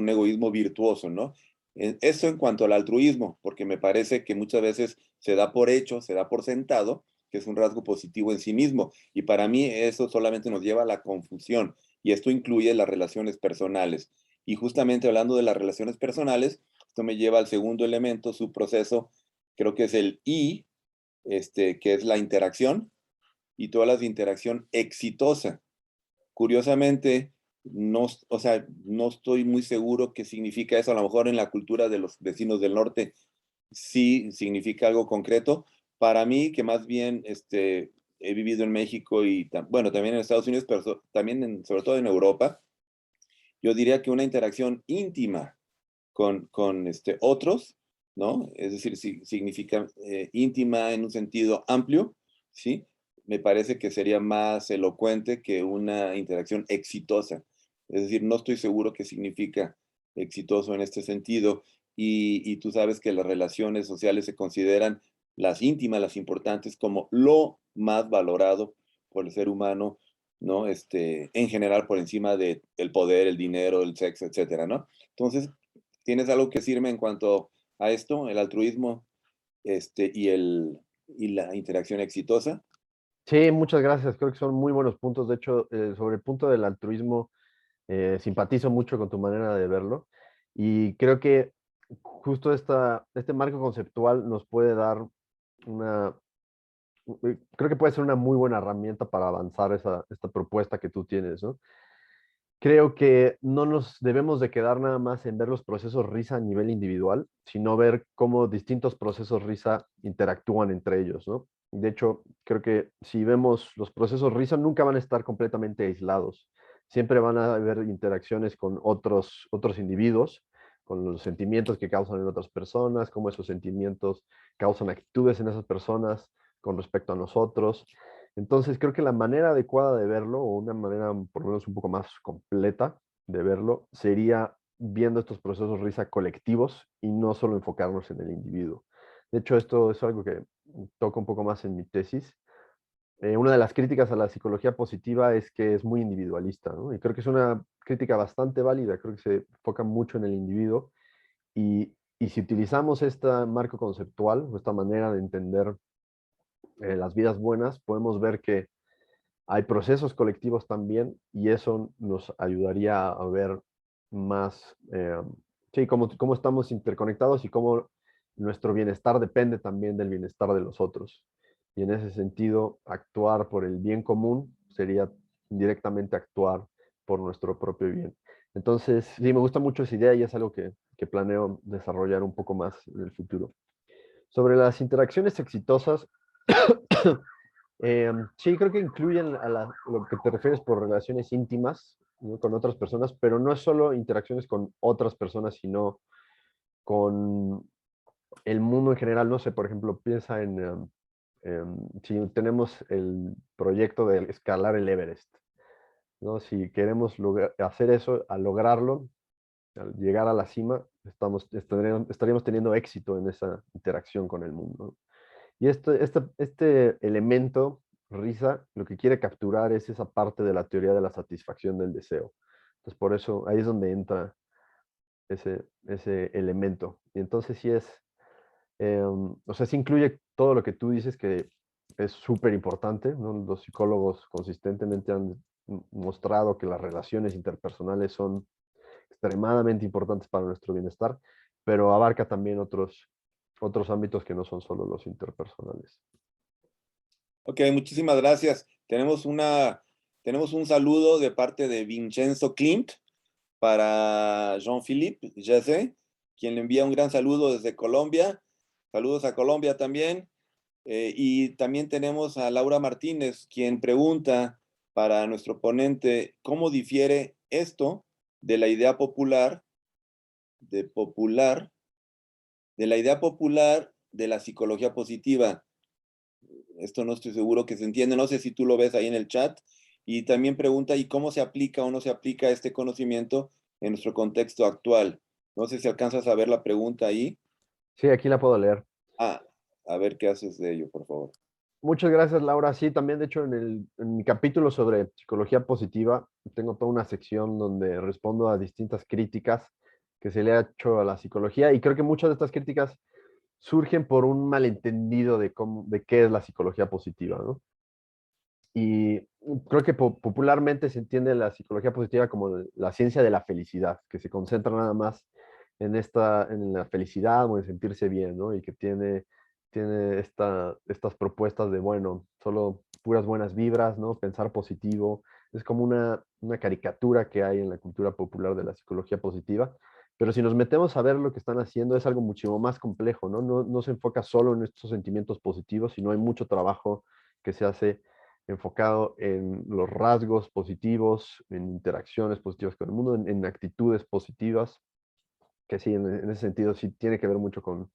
egoísmo virtuoso, ¿no? Eso en cuanto al altruismo, porque me parece que muchas veces se da por hecho, se da por sentado, que es un rasgo positivo en sí mismo. Y para mí eso solamente nos lleva a la confusión. Y esto incluye las relaciones personales. Y justamente hablando de las relaciones personales, esto me lleva al segundo elemento, su proceso, creo que es el I, que es la interacción, y tú hablas de interacción exitosa. Curiosamente, no, o sea, no estoy muy seguro qué significa eso. A lo mejor en la cultura de los vecinos del norte sí significa algo concreto. Para mí, que más bien he vivido en México y, bueno, también en Estados Unidos, pero también sobre todo en Europa, yo diría que una interacción íntima con otros, ¿no? Es decir, significa íntima en un sentido amplio, ¿sí? Me parece que sería más elocuente que una interacción exitosa. Es decir, no estoy seguro qué significa exitoso en este sentido. Y tú sabes que las relaciones sociales se consideran las íntimas, las importantes, como lo más valorado por el ser humano, ¿no? En general, por encima del poder, el dinero, el sexo, etcétera, ¿no? Entonces, ¿tienes algo que decirme en cuanto a esto, el altruismo, y la interacción exitosa? Sí, muchas gracias. Creo que son muy buenos puntos. De hecho, sobre el punto del altruismo, simpatizo mucho con tu manera de verlo. Y creo que justo este marco conceptual nos puede dar una, creo que puede ser una muy buena herramienta para avanzar esta propuesta que tú tienes, ¿no? Creo que no nos debemos de quedar nada más en ver los procesos risa a nivel individual, sino ver cómo distintos procesos risa interactúan entre ellos, ¿no? De hecho, creo que si vemos los procesos risa, nunca van a estar completamente aislados. Siempre van a haber interacciones con otros individuos, con los sentimientos que causan en otras personas, cómo esos sentimientos causan actitudes en esas personas con respecto a nosotros. Entonces, creo que la manera adecuada de verlo, o una manera por lo menos un poco más completa de verlo, sería viendo estos procesos risa colectivos y no solo enfocarnos en el individuo. De hecho, esto es algo que toca un poco más en mi tesis. Una de las críticas a la psicología positiva es que es muy individualista, ¿no? Y creo que es una crítica bastante válida, creo que se enfoca mucho en el individuo y si utilizamos este marco conceptual o esta manera de entender las vidas buenas, podemos ver que hay procesos colectivos también y eso nos ayudaría a ver más, sí, cómo estamos interconectados y cómo nuestro bienestar depende también del bienestar de los otros. Y en ese sentido, actuar por el bien común sería directamente actuar por nuestro propio bien. Entonces, sí, me gusta mucho esa idea y es algo que planeo desarrollar un poco más en el futuro. Sobre las interacciones exitosas, sí, creo que incluyen lo que te refieres por relaciones íntimas, ¿no? Con otras personas, pero no es solo interacciones con otras personas, sino con el mundo en general. No sé, por ejemplo, piensa si tenemos el proyecto de escalar el Everest, ¿no? Si queremos hacer eso, al lograrlo, al llegar a la cima, estaríamos teniendo éxito en esa interacción con el mundo, ¿no? Y este elemento, risa, lo que quiere capturar es esa parte de la teoría de la satisfacción del deseo. Entonces, por eso ahí es donde entra ese elemento. Y entonces sí o sea, sí incluye todo lo que tú dices, que es súper importante, ¿no? Los psicólogos consistentemente han mostrado que las relaciones interpersonales son extremadamente importantes para nuestro bienestar, pero abarca también otros ámbitos que no son solo los interpersonales. Ok, muchísimas gracias. Tenemos un saludo de parte de Vincenzo Klimt para Jean-Philippe Jesse, quien le envía un gran saludo desde Colombia. Saludos a Colombia también. Y también tenemos a Laura Martínez, quien pregunta para nuestro ponente, ¿cómo difiere esto de la idea popular, de la idea popular de la psicología positiva? Esto no estoy seguro que se entiende, no sé si tú lo ves ahí en el chat. Y también pregunta, ¿y cómo se aplica o no se aplica este conocimiento en nuestro contexto actual? No sé si alcanzas a ver la pregunta ahí. Sí, aquí la puedo leer. Ah, a ver qué haces de ello, por favor. Muchas gracias, Laura. Sí, también, de hecho, en mi capítulo sobre psicología positiva, tengo toda una sección donde respondo a distintas críticas que se le ha hecho a la psicología, y creo que muchas de estas críticas surgen por un malentendido de qué es la psicología positiva, ¿no? Y creo que popularmente se entiende la psicología positiva como la ciencia de la felicidad, que se concentra nada más en la felicidad o en sentirse bien, ¿no? Y que tiene estas propuestas de, bueno, solo puras buenas vibras, ¿no? Pensar positivo. Es como una caricatura que hay en la cultura popular de la psicología positiva. Pero si nos metemos a ver lo que están haciendo, es algo muchísimo más complejo, ¿no? No se enfoca solo en estos sentimientos positivos, sino hay mucho trabajo que se hace enfocado en los rasgos positivos, en interacciones positivas con el mundo, en actitudes positivas, que sí, en ese sentido sí tiene que ver mucho con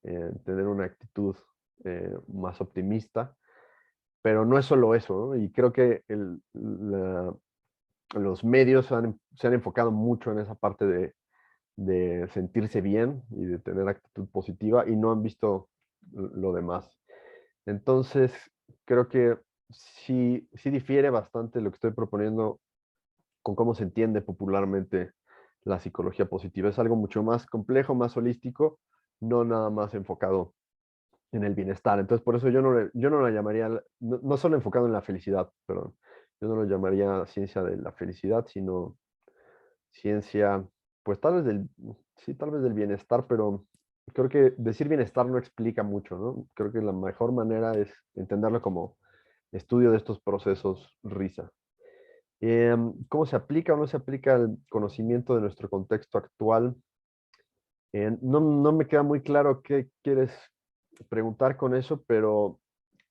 tener una actitud más optimista, pero no es solo eso, ¿no? Y creo que los medios se han enfocado mucho en esa parte de sentirse bien y de tener actitud positiva, y no han visto lo demás. Entonces, creo que sí difiere bastante lo que estoy proponiendo con cómo se entiende popularmente la psicología positiva. Es algo mucho más complejo, más holístico, no nada más enfocado en el bienestar. Entonces, por eso yo no la llamaría, no solo enfocado en la felicidad, perdón, yo no lo llamaría ciencia de la felicidad, sino ciencia, pues sí, tal vez del bienestar, pero creo que decir bienestar no explica mucho, ¿no? Creo que la mejor manera es entenderlo como estudio de estos procesos risa. ¿Cómo se aplica o no se aplica el conocimiento de nuestro contexto actual? No me queda muy claro qué quieres preguntar con eso, pero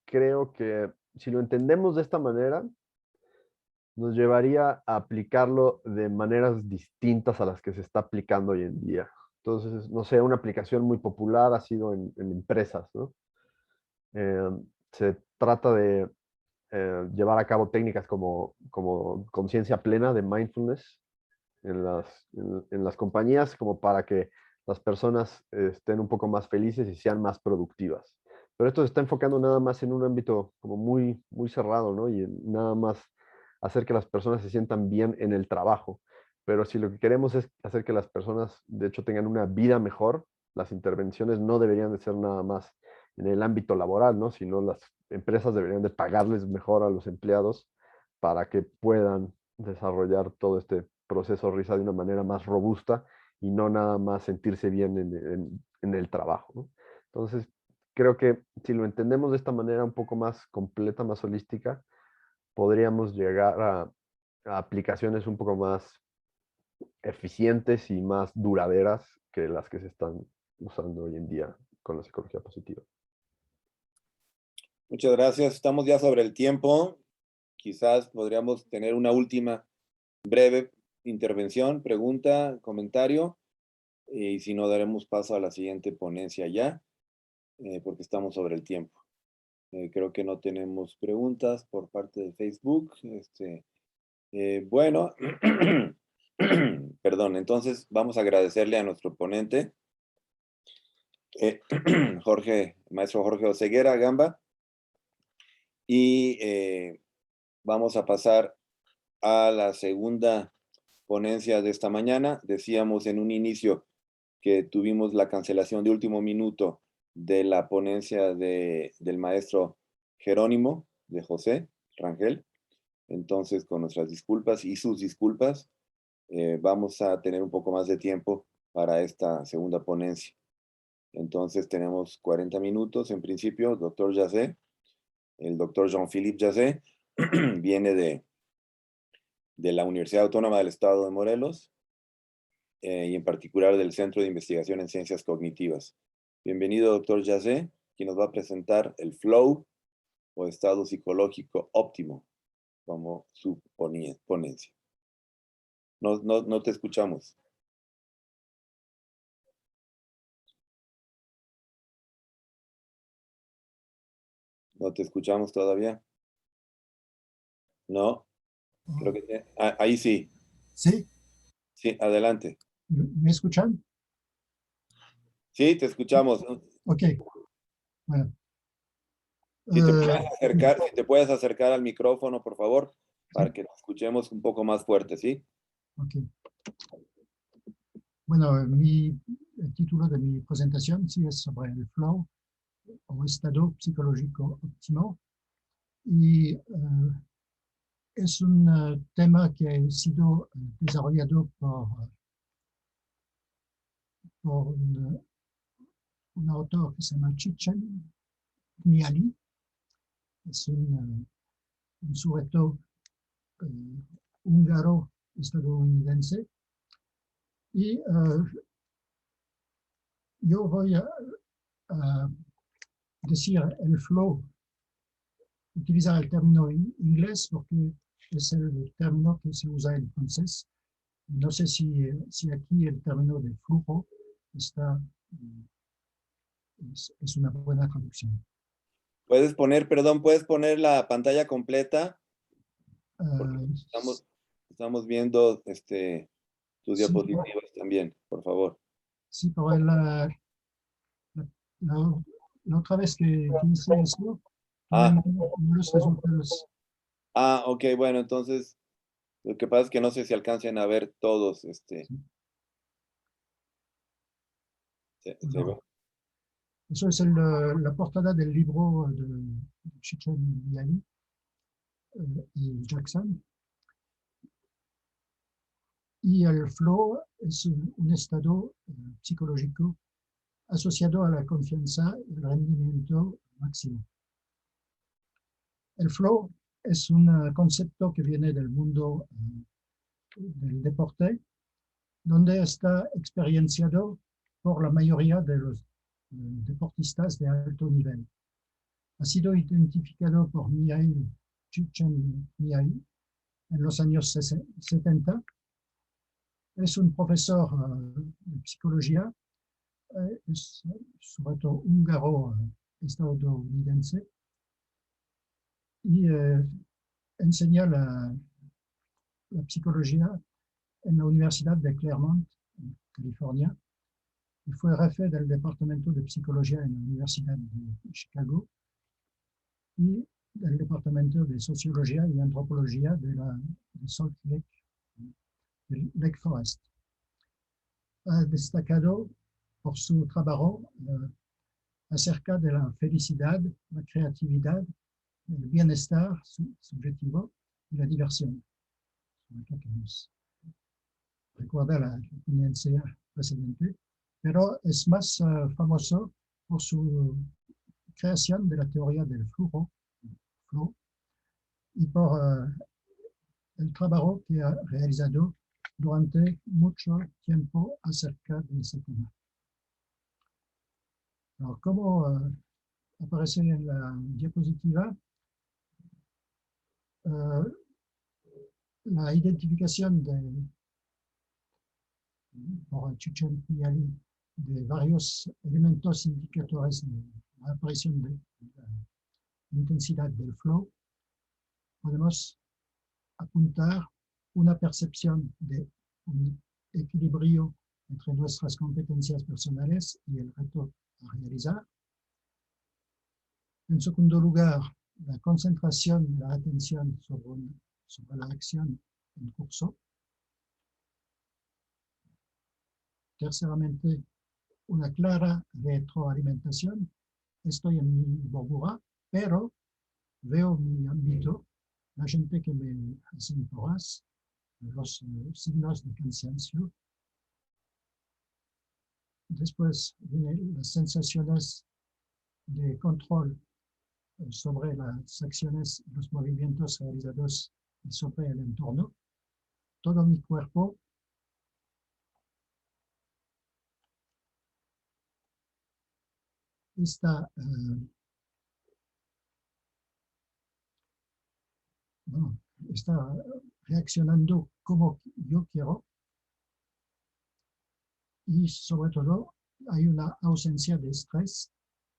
creo que si lo entendemos de esta manera, nos llevaría a aplicarlo de maneras distintas a las que se está aplicando hoy en día. Entonces, no sé, una aplicación muy popular ha sido en empresas, ¿no? Se trata de llevar a cabo técnicas como conciencia plena de mindfulness en las compañías, como para que las personas estén un poco más felices y sean más productivas. Pero esto se está enfocando nada más en un ámbito como muy cerrado, ¿no? Y nada más hacer que las personas se sientan bien en el trabajo. Pero si lo que queremos es hacer que las personas, de hecho, tengan una vida mejor, las intervenciones no deberían de ser nada más en el ámbito laboral, ¿no? Sino las empresas deberían de pagarles mejor a los empleados para que puedan desarrollar todo este proceso risa de una manera más robusta y no nada más sentirse bien en el trabajo, ¿no? Entonces, creo que si lo entendemos de esta manera un poco más completa, más holística, podríamos llegar a aplicaciones un poco más eficientes y más duraderas que las que se están usando hoy en día con la psicología positiva. Muchas gracias. Estamos ya sobre el tiempo. Quizás podríamos tener una última breve intervención, pregunta, comentario, y si no, daremos paso a la siguiente ponencia ya, porque estamos sobre el tiempo. Creo que no tenemos preguntas por parte de Facebook. Bueno, perdón, entonces vamos a agradecerle a nuestro ponente, maestro Jorge Oseguera Gamba, y vamos a pasar a la segunda ponencia de esta mañana. Decíamos en un inicio que tuvimos la cancelación de último minuto de la ponencia del maestro Jerónimo de José Rangel. Entonces, con nuestras disculpas y sus disculpas, vamos a tener un poco más de tiempo para esta segunda ponencia. Entonces, tenemos 40 minutos en principio. Doctor Jazé, el doctor Jean-Philippe Jazé, viene de la Universidad Autónoma del Estado de Morelos, y en particular del Centro de Investigación en Ciencias Cognitivas. Bienvenido, doctor Jazé, quien nos va a presentar el flow o estado psicológico óptimo como su ponencia. No te escuchamos. No te escuchamos todavía. No, creo que ahí sí. ¿Sí? Sí, adelante. ¿Me escuchan? Sí, te escuchamos. Ok. Bueno. Si te puedes acercar al micrófono, por favor, para que te escuchemos un poco más fuerte, ¿sí? Ok. Bueno, el título de mi presentación sí es sobre el flow o estado psicológico óptimo. Y es un tema que ha sido desarrollado por un autor que se llama Csikszentmihalyi. Es un sujeto húngaro-estadounidense. Y yo voy a decir el flow, utilizar el término inglés porque es el término que se usa en francés. No sé si aquí el término de flujo está, es una buena traducción. Puedes poner la pantalla completa, porque estamos viendo tus Sí, diapositivas también, por favor. sí, pero la otra vez que hice eso, tuve malos resultados. Ok, bueno, entonces, lo que pasa es que no sé si alcancen a ver todos, Sí. ¿se ve? Eso es la portada del libro de Csikszentmihalyi y Jackson. Y el flow es un estado psicológico asociado a la confianza y el rendimiento máximo. El flow es un concepto que viene del mundo del deporte, donde está experienciado por la mayoría de los deportistas de alto nivel. Ha sido identificado por Mihaly Csikszentmihalyi en los años 70. Es un profesor de psicología, es sobre todo húngaro-estadounidense, y enseña la psicología en la Universidad de Claremont, en California. Y fue jefe del departamento de psicología en la Universidad de Chicago y del departamento de sociología y antropología de Salt Lake Forest. Ha destacado por su trabajo acerca de la felicidad, la creatividad, el bienestar subjetivo y la diversión. Que nos recuerda la ponencia precedente, pero es más famoso por su creación de la teoría del flow y por el trabajo que ha realizado durante mucho tiempo acerca de ese tema. Alors, como aparece en la diapositiva, la identificación por Csikszentmihalyi de varios elementos indicadores de la aparición de la intensidad del flow, podemos apuntar una percepción de un equilibrio entre nuestras competencias personales y el reto a realizar. En segundo lugar, la concentración de la atención sobre la acción en curso. Terceramente, una clara retroalimentación. Estoy en mi burbuja, pero veo mi ámbito, la gente que me hacen porras, los signos de cansancio. Después vienen las sensaciones de control sobre las acciones, los movimientos realizados sobre el entorno. Todo mi cuerpo está, bueno, está reaccionando como yo quiero y sobre todo hay una ausencia de estrés,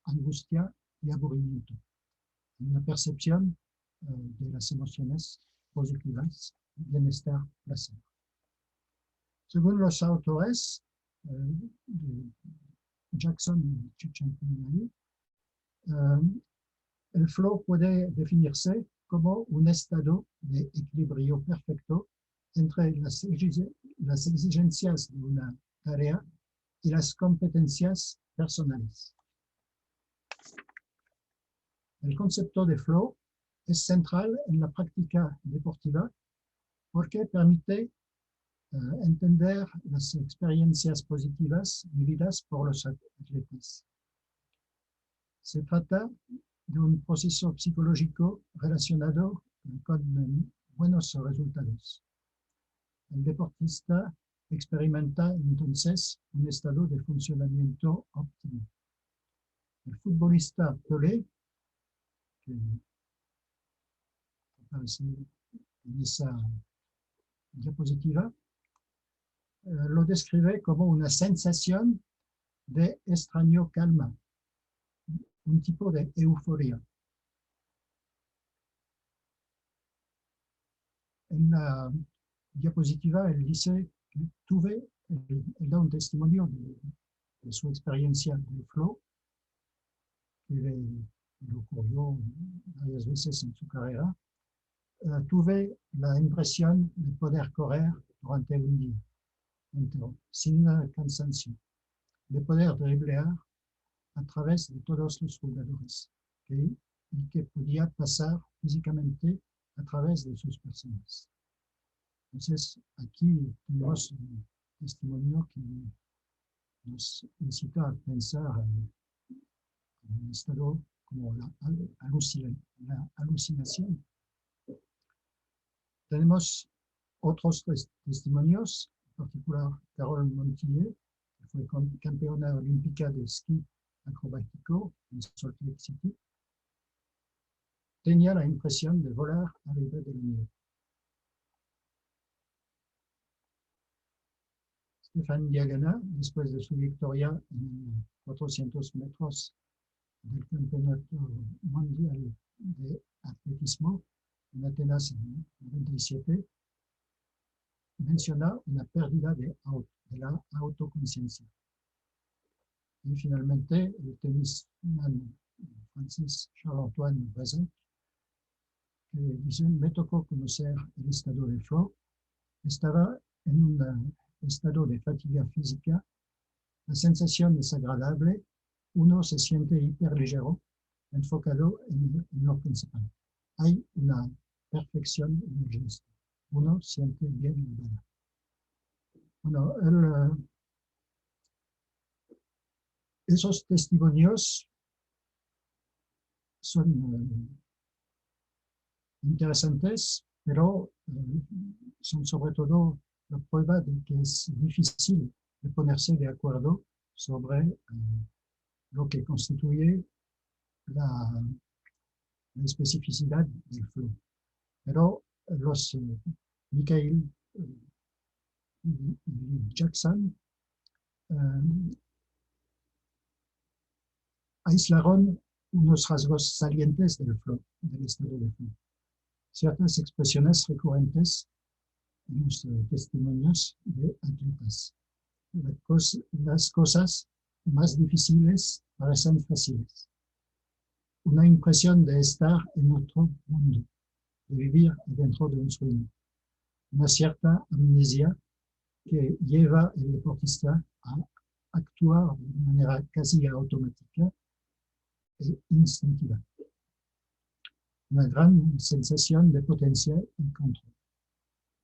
angustia y aburrimiento. Una percepción de las emociones positivas, bienestar, placer. Según los autores, Jackson y Csikszentmihalyi, el flow puede definirse como un estado de equilibrio perfecto entre las exigencias de una tarea y las competencias personales. El concepto de flow es central en la práctica deportiva porque permite entender las experiencias positivas vividas por los atletas. Se trata de un proceso psicológico relacionado con buenos resultados. El deportista experimenta entonces un estado de funcionamiento óptimo. El futbolista Pelé, que aparece en esa diapositiva, lo describe como una sensación de extraño calma, un tipo de euforia. En la diapositiva, él dice que él da un testimonio de su experiencia del flow, que le ocurrió varias veces en su carrera. Tuve la impresión de poder correr durante un día entero, sin cansancio, de poder driblear a través de todos los jugadores y que podía pasar físicamente a través de sus personas. Entonces, aquí tenemos un testimonio que nos incita a pensar en un estado como la alucinación. Tenemos otros testimonios, en particular Carole Montillet, que fue campeona olímpica de esquí acrobático en Salt Lake City. Tenía la impresión de volar arriba de la nieve. Stéphane Diagana, después de su victoria en 400 metros del Campeonato Mundial de Atletismo en Atenas en 97, menciona una pérdida de la autoconciencia. Y finalmente, el tennisman francés Charles-Antoine Bazin, que dice: me tocó conocer el estado de flow, estaba en un estado de fatiga física, la sensación es agradable, uno se siente hiperligero, enfocado en lo principal. Hay una perfección en el gesto, uno siente bien la verdad. Bueno, esos testimonios son interesantes, pero son sobre todo la prueba de que es difícil de ponerse de acuerdo sobre lo que constituye la especificidad del flow. Pero los Michael y Jackson aislaron unos rasgos salientes del flow, del estado de flow. Ciertas expresiones recurrentes en los testimonios de atletas. Las cosas más difíciles parecen fáciles. Una impresión de estar en otro mundo, de vivir dentro de un sueño. Una cierta amnesia que lleva al deportista a actuar de manera casi automática e instintiva. una gran sensación de potencia y control,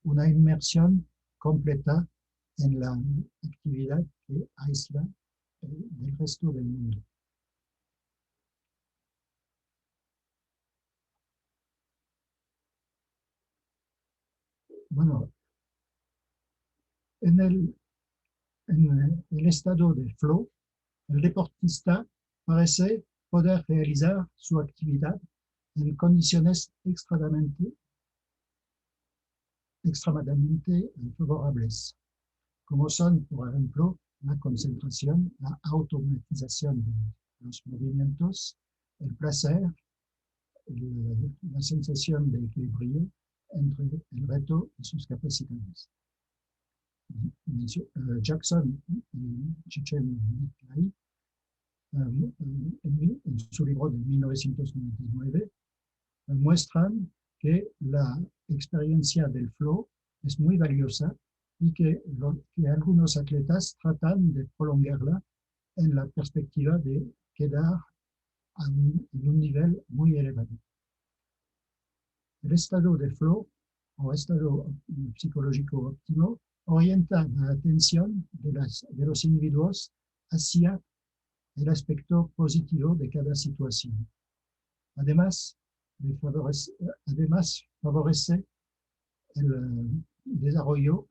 una inmersión completa en la actividad que aísla del resto del mundo. Bueno, en el estado de flow, el deportista parece poder realizar su actividad en condiciones extremadamente favorables, como son, por ejemplo, la concentración, la automatización de los movimientos, el placer, la sensación de equilibrio entre el reto y sus capacidades. Jackson y Csikszentmihalyi, en su libro de 1999, muestran que la experiencia del flow es muy valiosa y que algunos atletas tratan de prolongarla en la perspectiva de quedar en un nivel muy elevado. El estado de flow o estado psicológico óptimo orienta la atención de los individuos hacia el aspecto positivo de cada situación. Además, favorece el desarrollo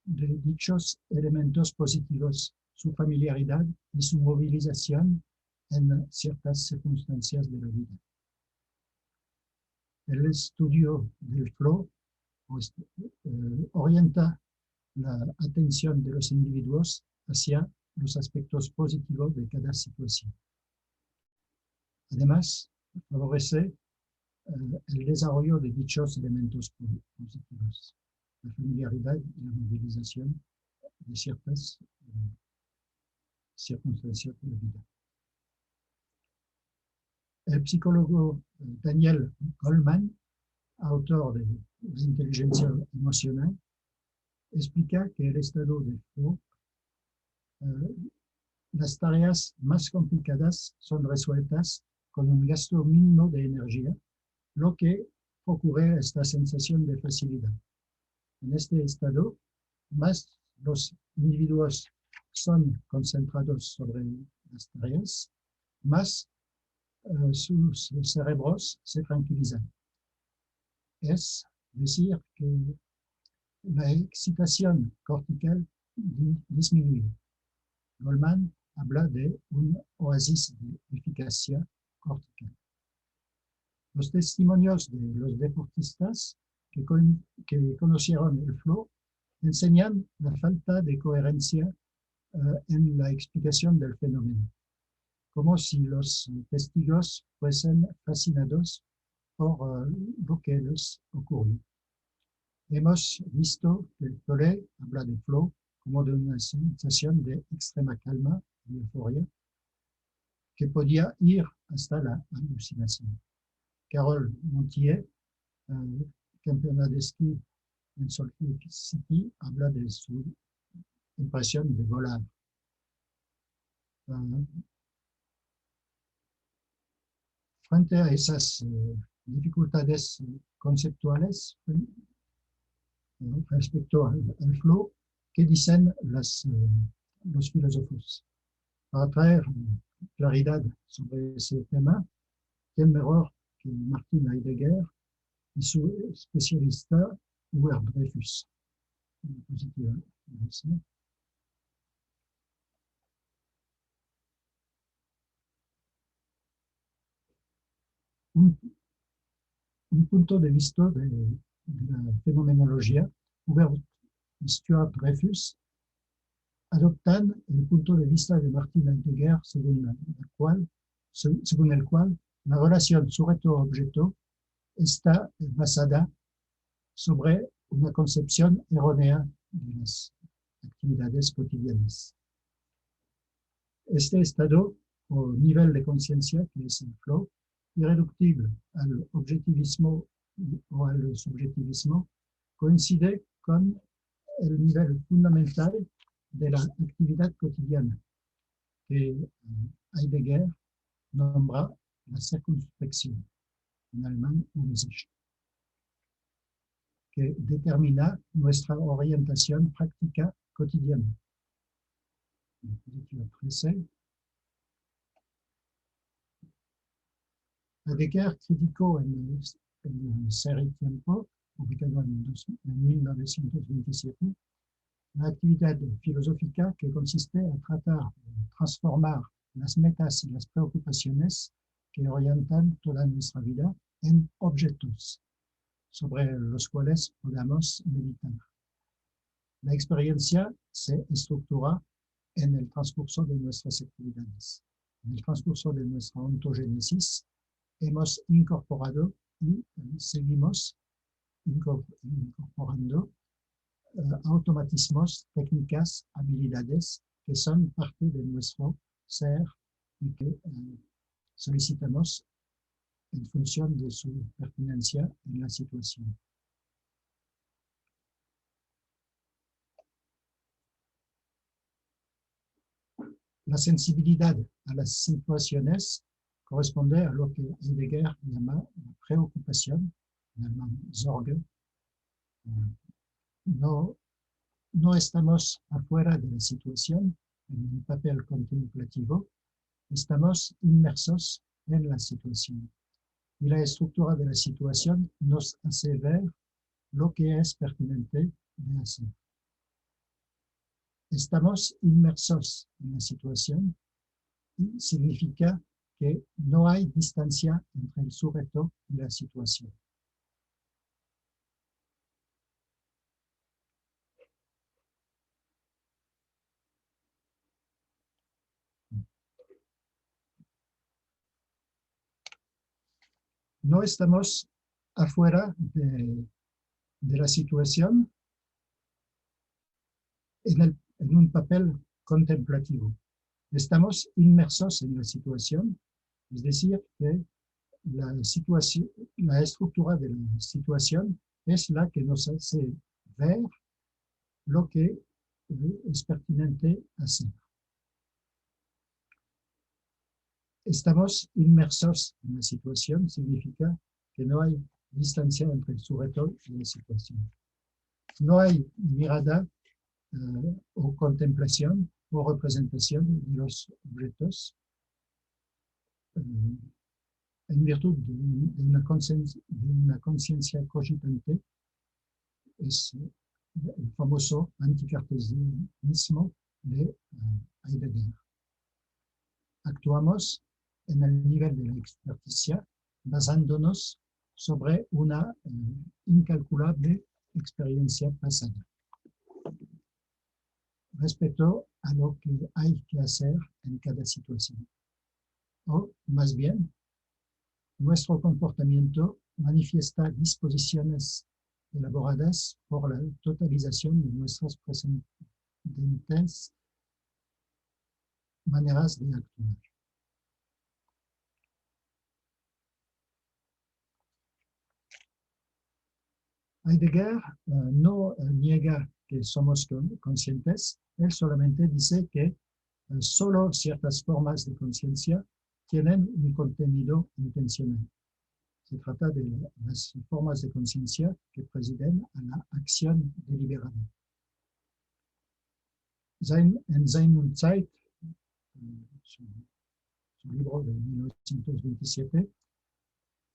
de dichos elementos positivos, su familiaridad y su movilización en ciertas circunstancias de la vida. El estudio del flow orienta la atención de los individuos hacia los aspectos positivos de cada situación. Además, favorece el desarrollo de dichos elementos positivos, la familiaridad y la movilización de ciertas circunstancias de la vida. El psicólogo Daniel Goleman, autor de La inteligencia emocional, explica que el estado de flow, las tareas más complicadas son resueltas con un gasto mínimo de energía, lo que procura esta sensación de facilidad. En este estado, más los individuos son concentrados sobre las tareas, más sus cerebros se tranquilizan. Es decir, que la excitación cortical disminuye. Goleman habla de un oasis de eficacia cortical. Los testimonios de los deportistas que conocieron el flow enseñan la falta de coherencia en la explicación del fenómeno, como si los testigos fuesen fascinados por lo que les ocurrió. Hemos visto que Tolle habla de flow como de una sensación de extrema calma y euforia que podía ir hasta la alucinación. Carole Montier, campeona de esquí en Salt Lake City, habla de su impresión de volar. Frente a esas dificultades conceptuales respecto al flow, ¿qué dicen los filósofos? Para traer claridad sobre ese tema, ¿quién mejor que Martin Heidegger y su especialista Hubert Dreyfus? Un punto de vista de la fenomenología, Hubert y Stuart Dreyfus adoptan el punto de vista de Martin Heidegger, según el cual la relación sujeto-objeto está basada sobre una concepción errónea de las actividades cotidianas. Este estado o nivel de conciencia, que es el flow, irreductible al objetivismo o al subjetivismo, coincide con el nivel fundamental de la actividad cotidiana, que Heidegger nombra la circunspección. en alemán Umsicht, que determina nuestra orientación práctica cotidiana. Diapositiva 13. Heidegger criticó en el Ser y Tiempo, publicado en 1927, la actividad filosófica que consiste a tratar de transformar las metas y las preocupaciones que orientan toda nuestra vida en objetos sobre los cuales podamos meditar. La experiencia se estructura en el transcurso de nuestras actividades. En el transcurso de nuestra ontogénesis hemos incorporado y seguimos incorporando automatismos, técnicas, habilidades que son parte de nuestro ser y que solicitamos en función de su pertinencia en la situación. La sensibilidad a las situaciones corresponde a lo que Heidegger llama la preocupación, en alemán Sorge. No estamos afuera de la situación en un papel contemplativo, estamos inmersos en la situación. Y la estructura de la situación nos hace ver lo que es pertinente de hacer. Estamos inmersos en la situación y significa que no hay distancia entre el sujeto y la situación. No estamos afuera de la situación en un papel contemplativo. Estamos inmersos en la situación, es decir, que la estructura de la situación es la que nos hace ver lo que es pertinente hacer. Estamos inmersos en la situación, significa que no hay distancia entre el sujeto y la situación. No hay mirada o contemplación o representación de los objetos en virtud de una conciencia cogitante. Es el famoso anticartesianismo de Heidegger. Actuamos en el nivel de la experticia, basándonos sobre una incalculable experiencia pasada, respecto a lo que hay que hacer en cada situación. O, más bien, nuestro comportamiento manifiesta disposiciones elaboradas por la totalización de nuestras presentes maneras de actuar. Heidegger no niega que somos conscientes, él solamente dice que solo ciertas formas de conciencia tienen un contenido intencional. Se trata de las formas de conciencia que presiden a la acción deliberada. En Sein und Zeit, su libro de 1927,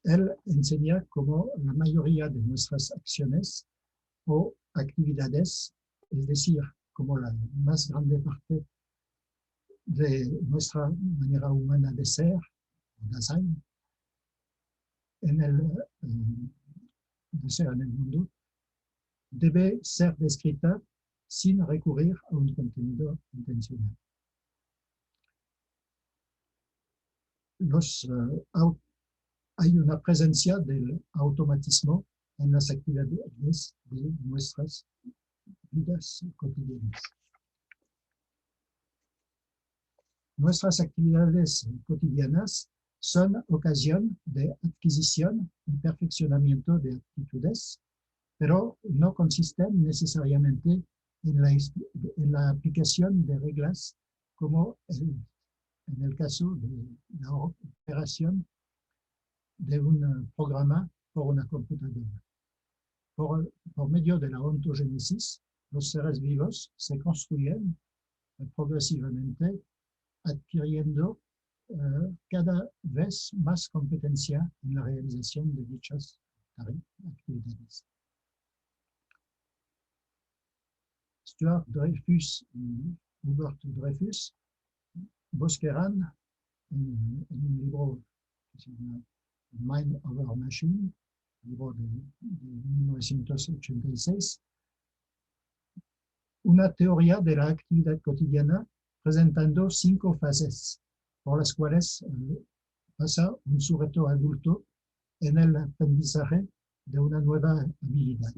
él enseña cómo la mayoría de nuestras acciones o actividades, es decir, como la más grande parte de nuestra manera humana de ser, Dasein, de ser en el mundo, debe ser descrita sin recurrir a un contenido intencional. Hay una presencia del automatismo en las actividades de nuestras vidas cotidianas. Nuestras actividades cotidianas son ocasión de adquisición y perfeccionamiento de actitudes, pero no consisten necesariamente en la aplicación de reglas como en el caso de la operación de un programa por una computadora. Por medio de la ontogénesis, los seres vivos se construyen progresivamente, adquiriendo cada vez más competencia en la realización de dichas actividades. Stuart Dreyfus y Hubert Dreyfus buscarán en un libro que se llama Mind Over Machine, libro de 1986, una teoría de la actividad cotidiana presentando 5 fases por las cuales pasa un sujeto adulto en el aprendizaje de una nueva habilidad.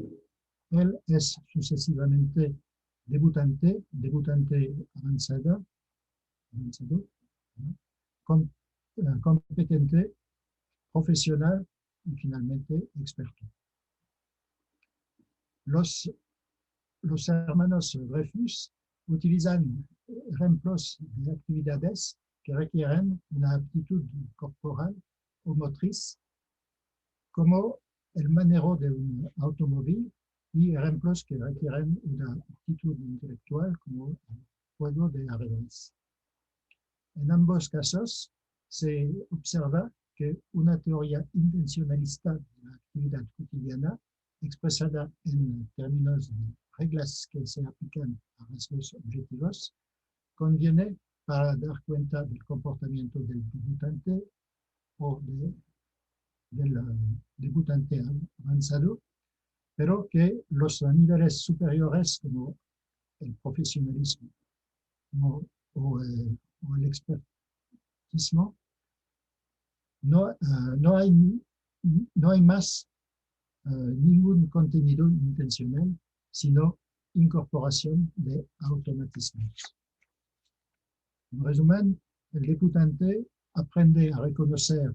Él es sucesivamente debutante avanzado, ¿no? Competente, profesional y finalmente experto. Los hermanos Dreyfus utilizan ejemplos de actividades que requieren una aptitud corporal o motriz, como el manejo de un automóvil, y ejemplos que requieren una aptitud intelectual, como el juego de ajedrez. En ambos casos, se observa que una teoría intencionalista de la actividad cotidiana, expresada en términos de reglas que se aplican a rasgos objetivos, conviene para dar cuenta del comportamiento del debutante o del debutante avanzado, pero que los niveles superiores, como el profesionalismo o el expertismo, no hay más ningún contenido intencional, sino incorporación de automatismos. En resumen, el debutante aprende a reconocer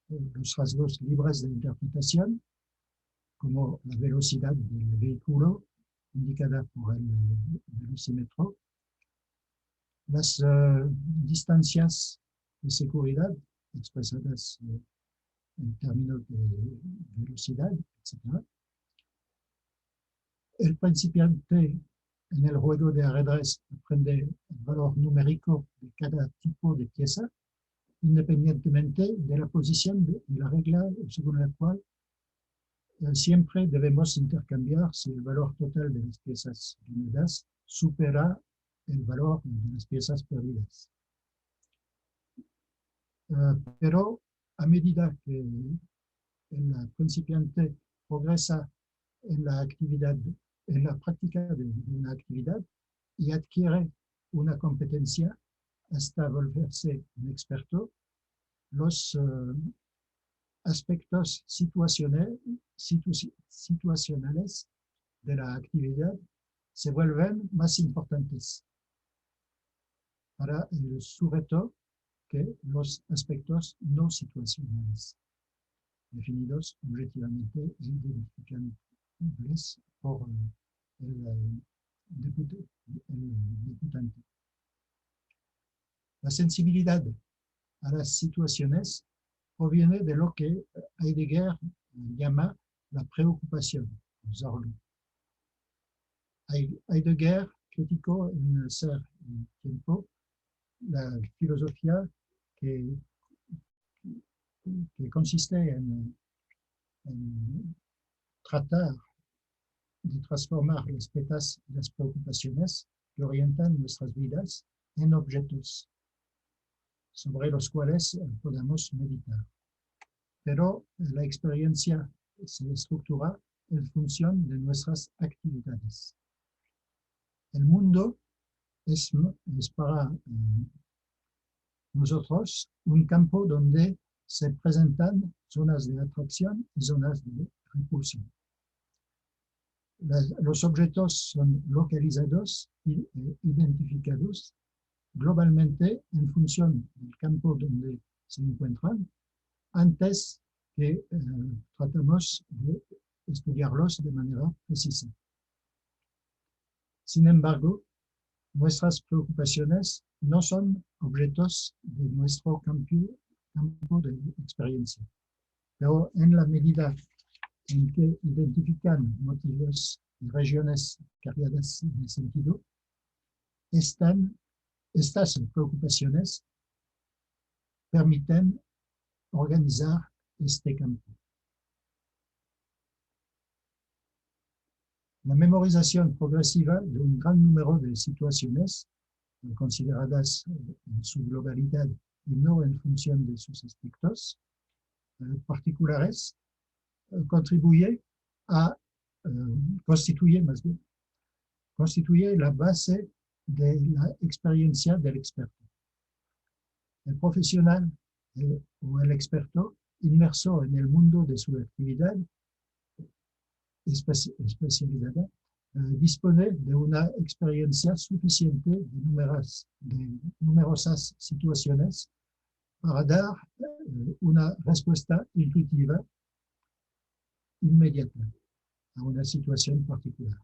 los rasgos libres de interpretación, como la velocidad del vehículo indicada por el velocímetro, las distancias de seguridad expresadas en términos de velocidad, etc. El principiante en el juego de ajedrez aprende el valor numérico de cada tipo de pieza, independientemente de la posición y la regla según la cual siempre debemos intercambiar si el valor total de las piezas ganadas supera el valor de las piezas perdidas. Pero a medida que el principiante progresa en la práctica de una actividad y adquiere una competencia hasta volverse un experto, los aspectos situacionales de la actividad se vuelven más importantes para el sujeto que los aspectos no situacionales, definidos objetivamente e identificables por el debutante. La sensibilidad a las situaciones proviene de lo que Heidegger llama la preocupación, Zorlu. Heidegger criticó en Ser y Tiempo la filosofía que consiste en tratar de transformar las preocupaciones que orientan nuestras vidas en objetos sobre los cuales podamos meditar. Pero la experiencia se estructura en función de nuestras actividades. El mundo es para nosotros un campo donde se presentan zonas de atracción y zonas de repulsión. Los objetos son localizados e identificados globalmente en función del campo donde se encuentran, antes que tratamos de estudiarlos de manera precisa. Sin embargo, nuestras preocupaciones no son objetos de nuestro campo de experiencia. pero en la medida en que identifican motivos y regiones cargadas de sentido, estas preocupaciones permiten organizar este campo. La memorización progresiva de un gran número de situaciones consideradas en su globalidad y no en función de sus aspectos particulares constituye la base de la experiencia del experto. El profesional o el experto inmerso en el mundo de su actividad especializada dispone de una experiencia suficiente de numerosas situaciones para dar una respuesta intuitiva inmediata a una situación particular.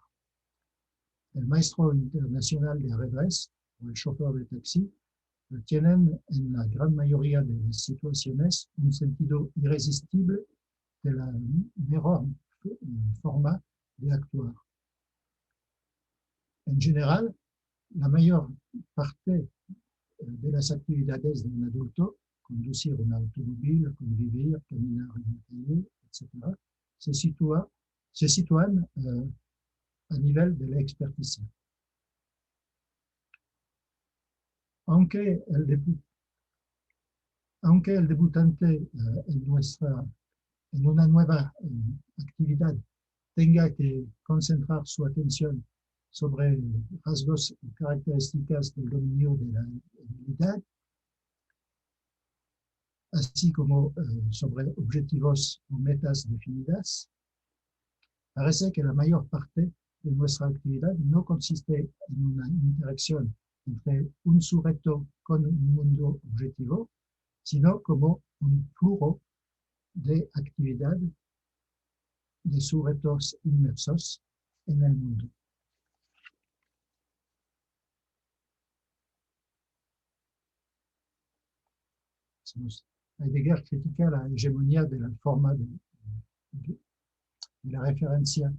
El maestro internacional de ajedrez o el chofer de taxi tienen en la gran mayoría de las situaciones un sentido irresistible de la mejor forma de actuar. En general, la mayor parte de las actividades de un adulto, conducir un automóvil, convivir, caminar en la calle, etc., se sitúan a nivel de la experticia. Aunque el debutante en una nueva actividad tenga que concentrar su atención sobre rasgos y características del dominio de la habilidad, así como sobre objetivos o metas definidas, parece que la mayor parte de nuestra actividad no consiste en una interacción entre un sujeto con un mundo objetivo, sino como un flujo de actividad de sujetos inmersos en el mundo. Heidegger critica la hegemonía de la forma de la referencia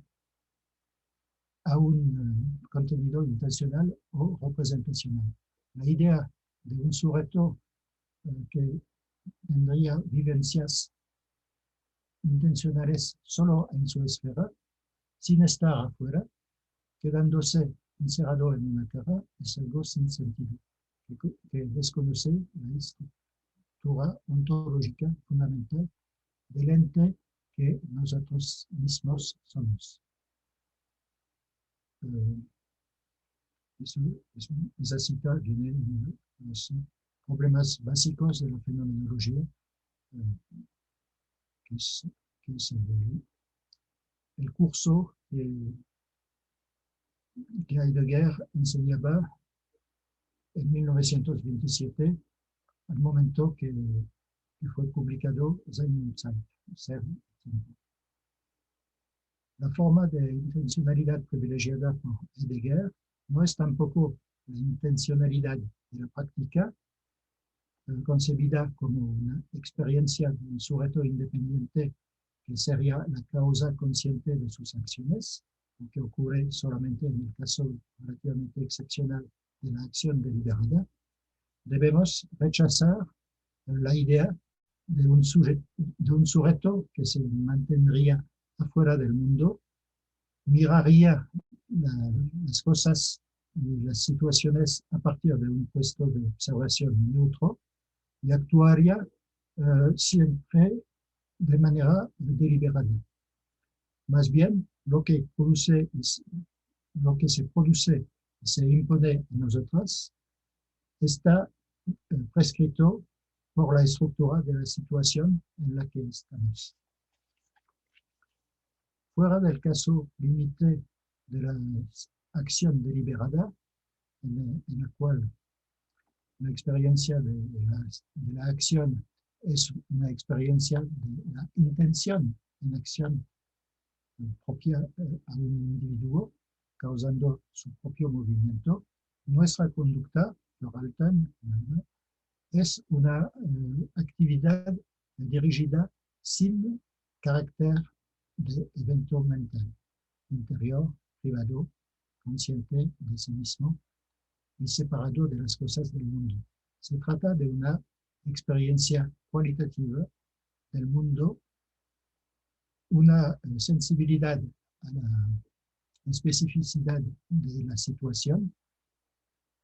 a un contenido intencional o representacional. La idea de un sujeto que tendría vivencias intencionales solo en su esfera, sin estar afuera, quedándose encerrado en una caja, es algo sin sentido, que desconoce la estructura ontológica fundamental del ente que nosotros mismos somos. Esa cita viene de los problemas básicos de la fenomenología, que es el curso que Heidegger enseñaba en 1927, al momento que fue publicado Sein und Zeit. La forma de intencionalidad privilegiada por Heidegger no es tampoco la intencionalidad de la práctica, concebida como una experiencia de un sujeto independiente que sería la causa consciente de sus acciones, que ocurre solamente en el caso relativamente excepcional de la acción deliberada. Debemos rechazar la idea de un sujeto que se mantendría afuera del mundo, miraría las cosas y las situaciones a partir de un puesto de observación neutro y actuaría siempre de manera deliberada. Más bien, lo que se produce y se impone a nosotras está prescrito por la estructura de la situación en la que estamos. Fuera del caso límite de la acción deliberada, en la cual la experiencia de la acción es una experiencia de la intención en acción propia a un individuo, causando su propio movimiento, nuestra conducta, es una actividad dirigida sin carácter de evento mental, interior, privado, consciente de sí mismo y separado de las cosas del mundo. Se trata de una experiencia cualitativa del mundo, una sensibilidad a la especificidad de la situación,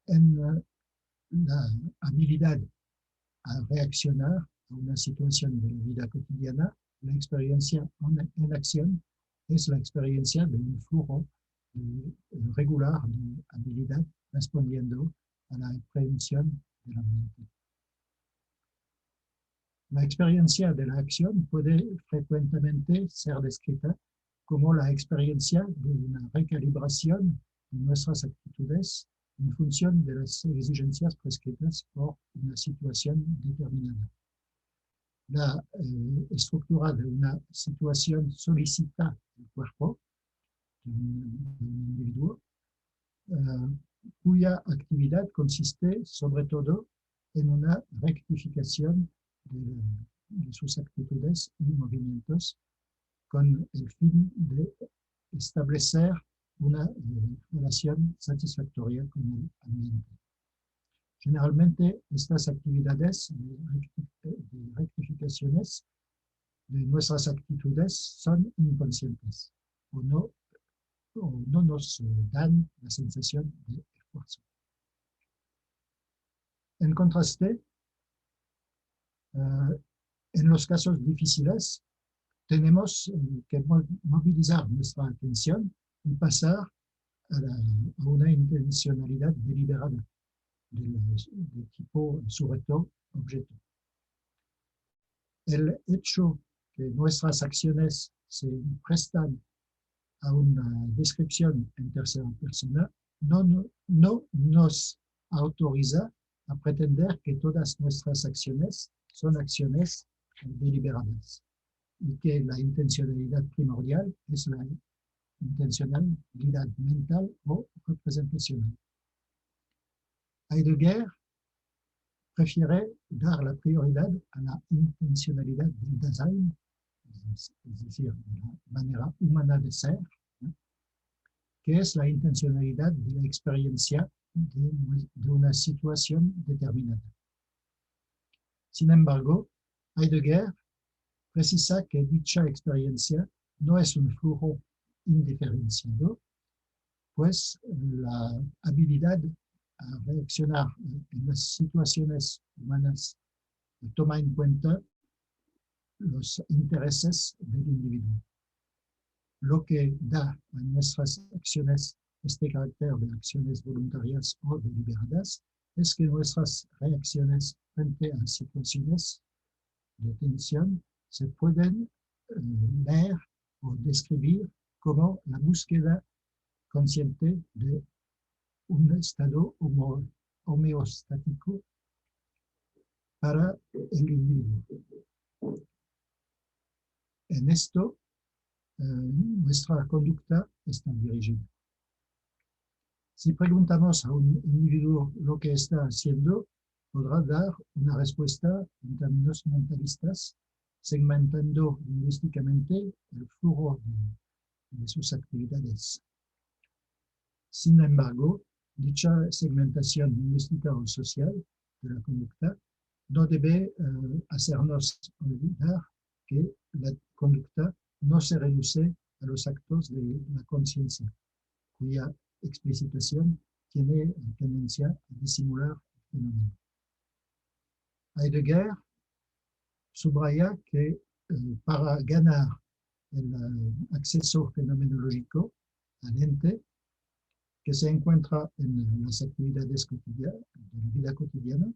en la habilidad a reaccionar a una situación de la vida cotidiana. La experiencia en acción es la experiencia de un flujo regular de habilidad respondiendo a la prevención de la mente. La experiencia de la acción puede frecuentemente ser descrita como la experiencia de una recalibración de nuestras actitudes en función de las exigencias prescritas por una situación determinada. La estructura de una situación solicita el cuerpo de un individuo, cuya actividad consiste sobre todo en una rectificación de sus actitudes y movimientos con el fin de establecer una relación satisfactoria con el ambiente. Generalmente, estas actividades de rectificaciones de nuestras actitudes son inconscientes o no nos dan la sensación de esfuerzo. En contraste, en los casos difíciles, tenemos que movilizar nuestra atención y pasar a una intencionalidad deliberada de tipo sujeto-objeto. El hecho que nuestras acciones se prestan a una descripción en tercera persona no nos autoriza a pretender que todas nuestras acciones son acciones deliberadas y que la intencionalidad primordial es la intencionalidad mental o representacional. Heidegger prefiere dar la prioridad a la intencionalidad del Dasein, es decir, de la manera humana de ser, ¿no?, que es la intencionalidad de la experiencia de una situación determinada. Sin embargo, Heidegger precisa que dicha experiencia no es un flujo indiferenciado, pues la habilidad a reaccionar en las situaciones humanas toma en cuenta los intereses del individuo. Lo que da a nuestras acciones este carácter de acciones voluntarias o deliberadas es que nuestras reacciones frente a situaciones de tensión se pueden leer o describir como la búsqueda consciente de un estado homeostático para el individuo. En esto, nuestra conducta está dirigida. Si preguntamos a un individuo lo que está haciendo, podrá dar una respuesta en términos mentalistas, segmentando lingüísticamente el flujo de sus actividades. Sin embargo, dicha segmentación lingüística o social de la conducta no debe hacernos olvidar que la conducta no se reduce a los actos de la conciencia, cuya explicitación tiene tendencia a disimular el fenómeno. Heidegger subraya que para ganar el acceso fenomenológico al ente que se encuentra en las actividades de la vida cotidiana,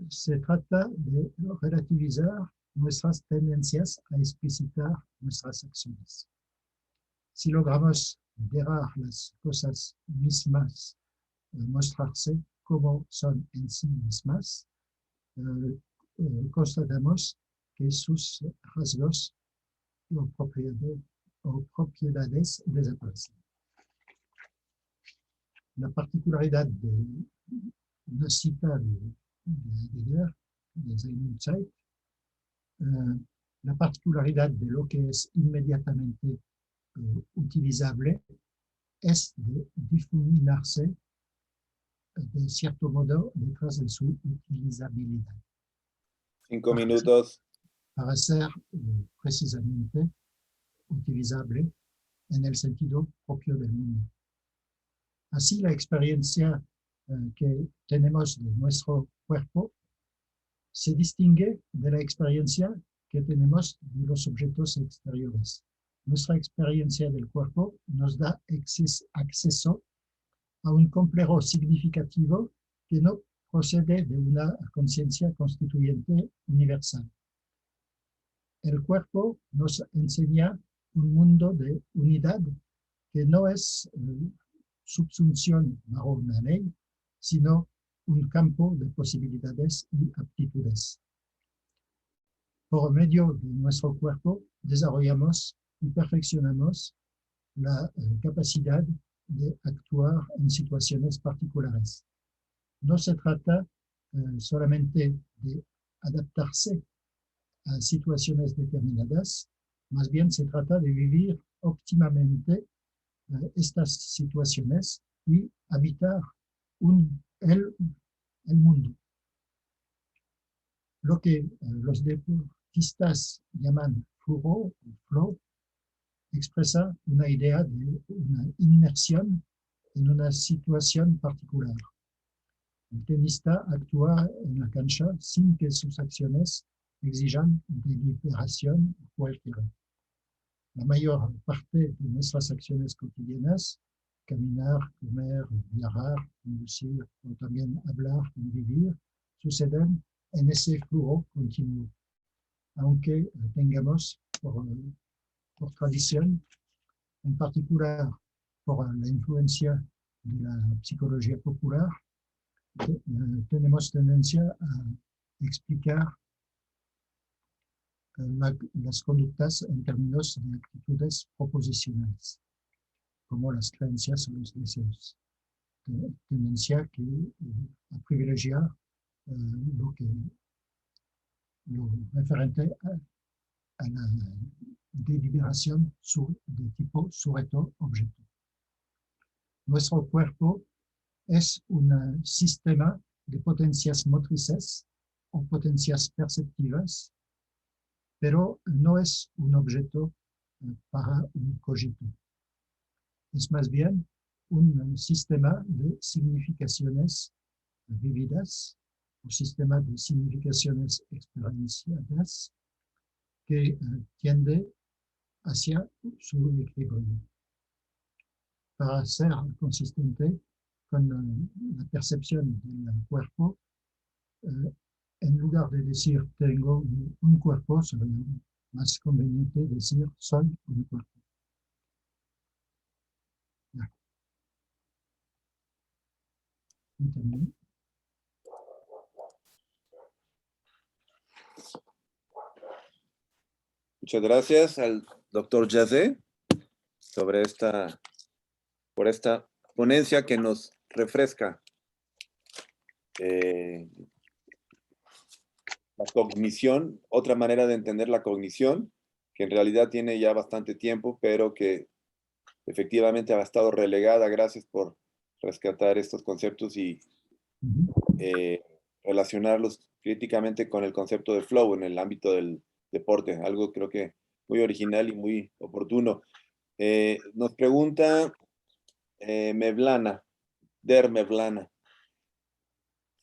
se trata de relativizar nuestras tendencias a explicitar nuestras acciones. Si logramos ver las cosas mismas mostrarse como son en sí mismas, constatamos que sus rasgos o propiedades desaparecen. La particularidad de una cita de Heidegger, de Sein und Zeit, la particularidad de lo que es inmediatamente utilizable es de difuminarse de cierto modo detrás de su utilizabilidad. 5 minutos. Para ser precisamente utilizable en el sentido propio del mundo. Así, la experiencia que tenemos de nuestro cuerpo se distingue de la experiencia que tenemos de los objetos exteriores. Nuestra experiencia del cuerpo nos da acceso a un complejo significativo que no procede de una conciencia constituyente universal. El cuerpo nos enseña un mundo de unidad que no es subsunción bajo una ley, sino un campo de posibilidades y aptitudes. Por medio de nuestro cuerpo desarrollamos y perfeccionamos la capacidad de actuar en situaciones particulares. No se trata solamente de adaptarse a situaciones determinadas, más bien se trata de vivir óptimamente estas situaciones y habitar el mundo. Lo que los deportistas llaman flow expresa una idea de una inmersión en una situación particular. El tenista actúa en la cancha sin que sus acciones exijan deliberación o cualquiera. La mayor parte de nuestras acciones cotidianas, caminar, comer, viajar, conducir o también hablar, convivir, suceden en ese flujo continuo. Aunque tengamos por tradición, en particular por la influencia de la psicología popular, tenemos tendencia a explicar las conductas en términos de actitudes proposicionales, como las creencias o los deseos. Tendencia a privilegiar lo referente a la deliberación de tipo sujeto-objeto. Nuestro cuerpo es un sistema de potencias motrices o potencias perceptivas, pero no es un objeto para un cogito. Es más bien un sistema de significaciones vividas, un sistema de significaciones experienciadas que tiende hacia su equilibrio. Para ser consistente con la percepción del cuerpo, en lugar de decir tengo un cuerpo, sería más conveniente decir soy un cuerpo. Ya. Terminé. Muchas gracias al doctor Jazé por esta ponencia que nos refresca la cognición, otra manera de entender la cognición, que en realidad tiene ya bastante tiempo, pero que efectivamente ha estado relegada. Gracias por rescatar estos conceptos y relacionarlos críticamente con el concepto de flow en el ámbito del deporte, algo creo que muy original y muy oportuno. Nos pregunta Mevlana,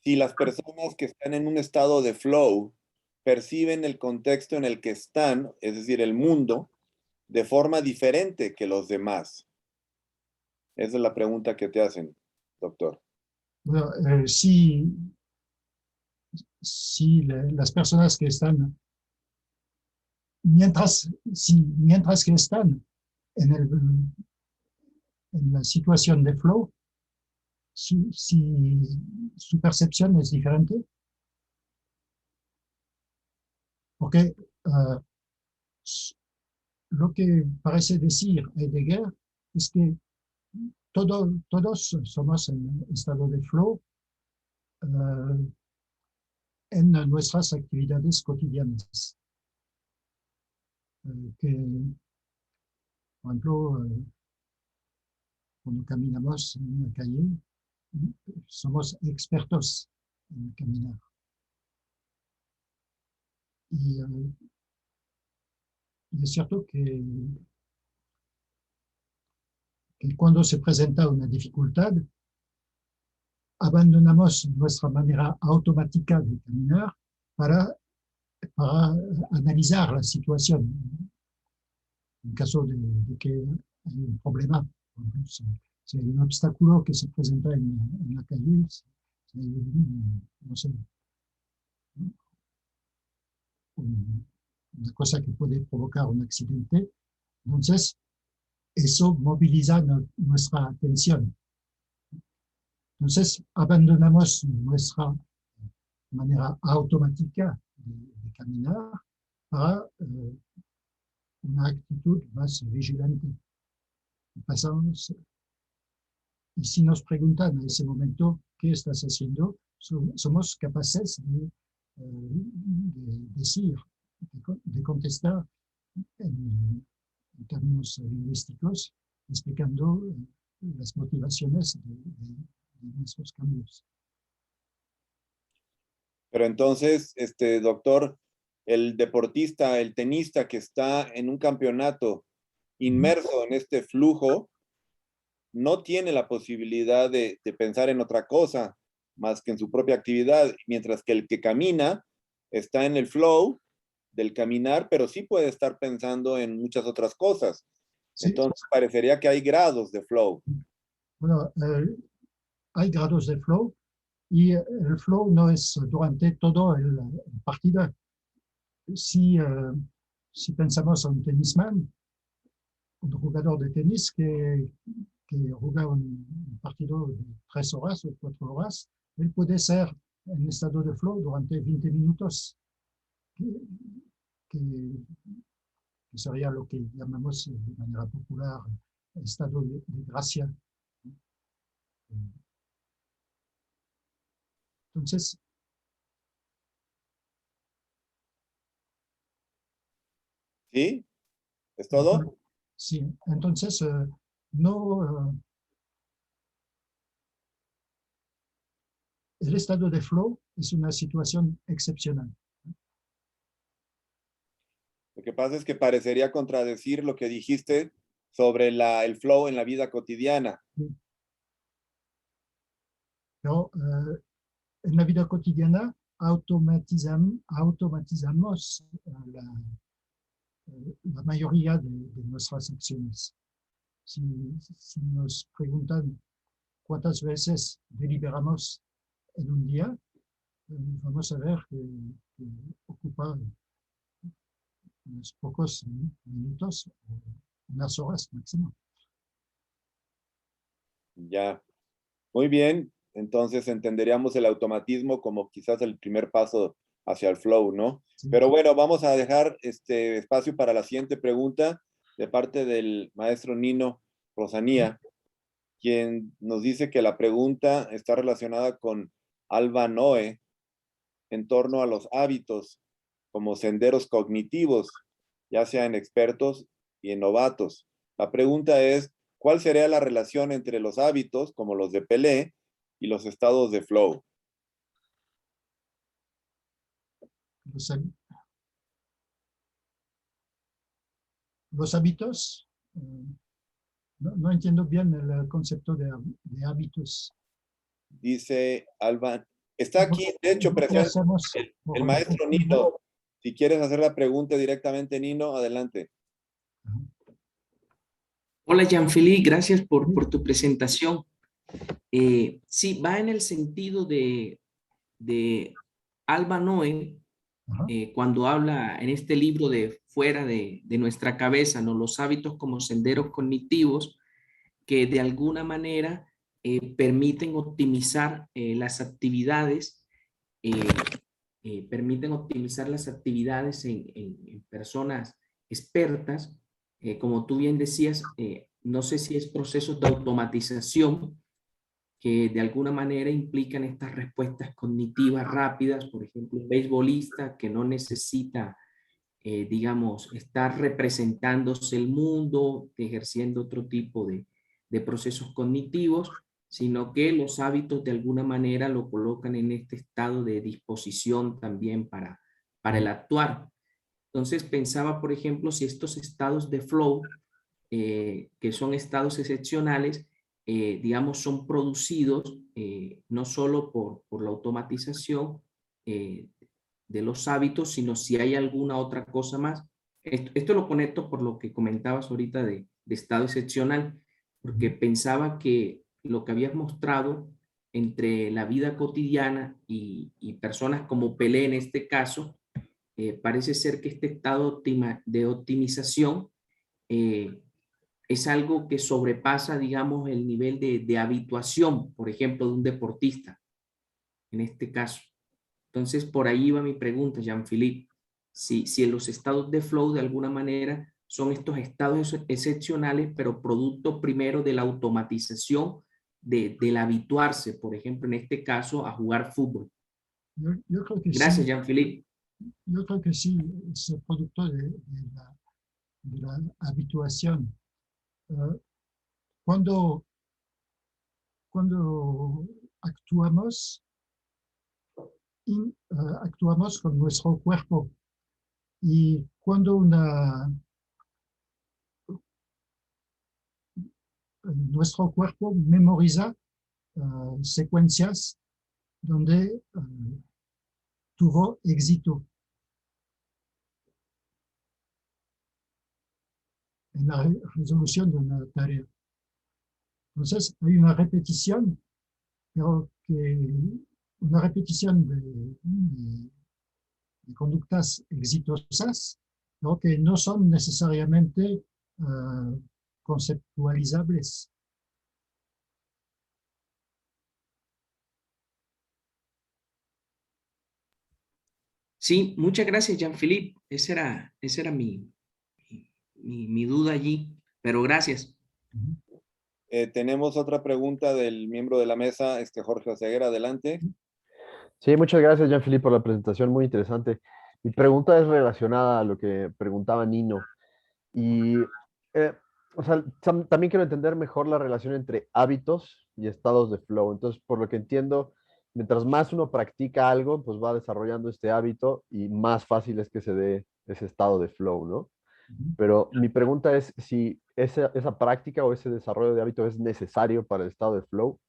si las personas que están en un estado de flow perciben el contexto en el que están, es decir, el mundo, de forma diferente que los demás. Esa es la pregunta que te hacen, doctor. Bueno, si las personas que están, mientras que están en la situación de flow, si su percepción es diferente, porque lo que parece decir Heidegger es que todos somos en estado de flow en nuestras actividades cotidianas. que, por ejemplo, cuando caminamos en una calle, somos expertos en caminar. Y es cierto que cuando se presenta una dificultad, abandonamos nuestra manera automática de caminar para analizar la situación. En caso de que hay un problema, por ejemplo, si hay un obstáculo que se presenta en la calle, si hay no sé, una cosa que puede provocar un accidente, entonces eso moviliza nuestra atención. Entonces abandonamos nuestra manera automática de caminar para una actitud más vigilante. Pasamos, y si nos preguntan en ese momento qué estás haciendo, somos capaces de decir, de contestar en términos lingüísticos, explicando las motivaciones de nuestros cambios. Pero entonces, doctor, el deportista, el tenista que está en un campeonato inmerso en este flujo, no tiene la posibilidad de pensar en otra cosa más que en su propia actividad, mientras que el que camina está en el flow del caminar, pero sí puede estar pensando en muchas otras cosas. Sí. Entonces parecería que hay grados de flow. Bueno, hay grados de flow y el flow no es durante todo el partido. Si pensamos en un tennisman, un jugador de tenis que juega un partido de 3 horas o 4 horas, él puede ser en estado de flow durante 20 minutos, que sería lo que llamamos de manera popular estado de gracia. Entonces, ¿sí? ¿Es todo? Sí, entonces no... el estado de flow es una situación excepcional. Lo que pasa es que parecería contradecir lo que dijiste sobre el flow en la vida cotidiana. Sí. Pero en la vida cotidiana automatizamos la mayoría de nuestras acciones. Si nos preguntan cuántas veces deliberamos en un día, vamos a ver que ocupa unos pocos minutos, unas horas máximo. Ya, muy bien. Entonces entenderíamos el automatismo como quizás el primer paso hacia el flow, ¿no? Sí. Pero bueno, vamos a dejar este espacio para la siguiente pregunta de parte del maestro Nino Rosanía, quien nos dice que la pregunta está relacionada con Alba Noe en torno a los hábitos como senderos cognitivos, ya sea en expertos y en novatos. La pregunta es, ¿cuál sería la relación entre los hábitos, como los de Pelé, y los estados de flow? Los hábitos, no entiendo bien el concepto de hábitos. Dice Alba, está aquí, de hecho, presente el maestro Nino. Si quieres hacer la pregunta directamente, Nino, adelante. Hola, Jean-Philippe, gracias por tu presentación. Sí, va en el sentido de Alba Noe, cuando habla en este libro de Fuera de nuestra cabeza, ¿no? Los hábitos como senderos cognitivos que de alguna manera permiten optimizar las actividades, en personas expertas. Como tú bien decías, no sé si es procesos de automatización que de alguna manera implican estas respuestas cognitivas rápidas, por ejemplo, un beisbolista que no necesita digamos, estar representándose el mundo, ejerciendo otro tipo de procesos cognitivos, sino que los hábitos de alguna manera lo colocan en este estado de disposición también para el actuar. Entonces pensaba, por ejemplo, si estos estados de flow, que son estados excepcionales, digamos, son producidos no solo por la automatización de los hábitos, sino si hay alguna otra cosa más. Esto lo conecto por lo que comentabas ahorita de estado excepcional, porque pensaba que lo que habías mostrado entre la vida cotidiana y personas como Pelé en este caso, parece ser que este estado de optimización es algo que sobrepasa, digamos, el nivel de habituación, por ejemplo, de un deportista, en este caso. Entonces, por ahí va mi pregunta, Jean-Philippe. Si en los estados de flow, de alguna manera, son estos estados excepcionales, pero producto primero de la automatización, del habituarse, por ejemplo, en este caso, a jugar fútbol. Yo creo que Gracias, sí, Jean-Philippe. yo creo que sí, es producto de la habituación. Cuando, cuando actuamos, actuamos con nuestro cuerpo y cuando nuestro cuerpo memoriza secuencias donde tuvo éxito en la resolución de una tarea. Entonces, hay una repetición, pero una repetición de conductas exitosas, pero que no son necesariamente conceptualizables. Sí, muchas gracias, Jean-Philippe. Esa era mi duda allí, pero gracias. Tenemos otra pregunta del miembro de la mesa, Jorge Oseguera, adelante. Sí, muchas gracias, Jean-Philippe, por la presentación, muy interesante. Mi pregunta es relacionada a lo que preguntaba Nino. Y, o sea, también quiero entender mejor la relación entre hábitos y estados de flow. Entonces, por lo que entiendo, mientras más uno practica algo, pues va desarrollando este hábito y más fácil es que se dé ese estado de flow, ¿no? Pero mi pregunta es si esa práctica o ese desarrollo de hábito es necesario para el estado de flow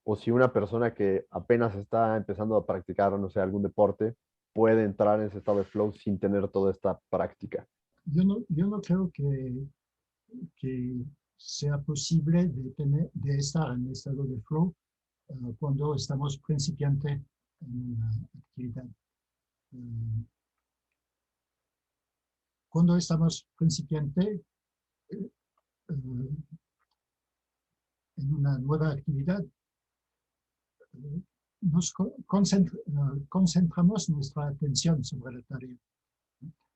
o si una persona que apenas está empezando a practicar, no sé, algún deporte, puede entrar en ese estado de flow sin tener toda esta práctica. Yo no creo que sea posible de estar en estado de flow cuando estamos principiantes en una actividad. Cuando estamos principiantes en una nueva actividad, nos concentramos nuestra atención sobre la tarea.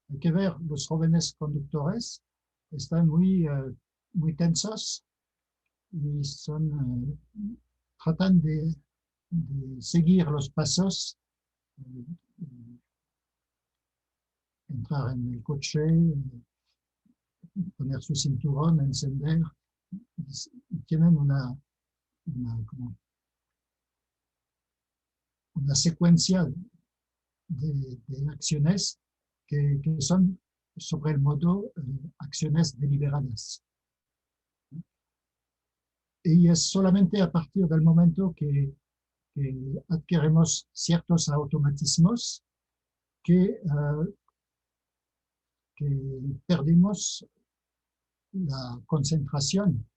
Hay que ver, los jóvenes conductores están muy tensos y tratan de seguir los pasos, entrar en el coche, poner su cinturón, encender. Tienen una secuencia de acciones que son sobre el modo acciones deliberadas. Y es solamente a partir del momento que adquirimos ciertos automatismos que perdemos la concentración.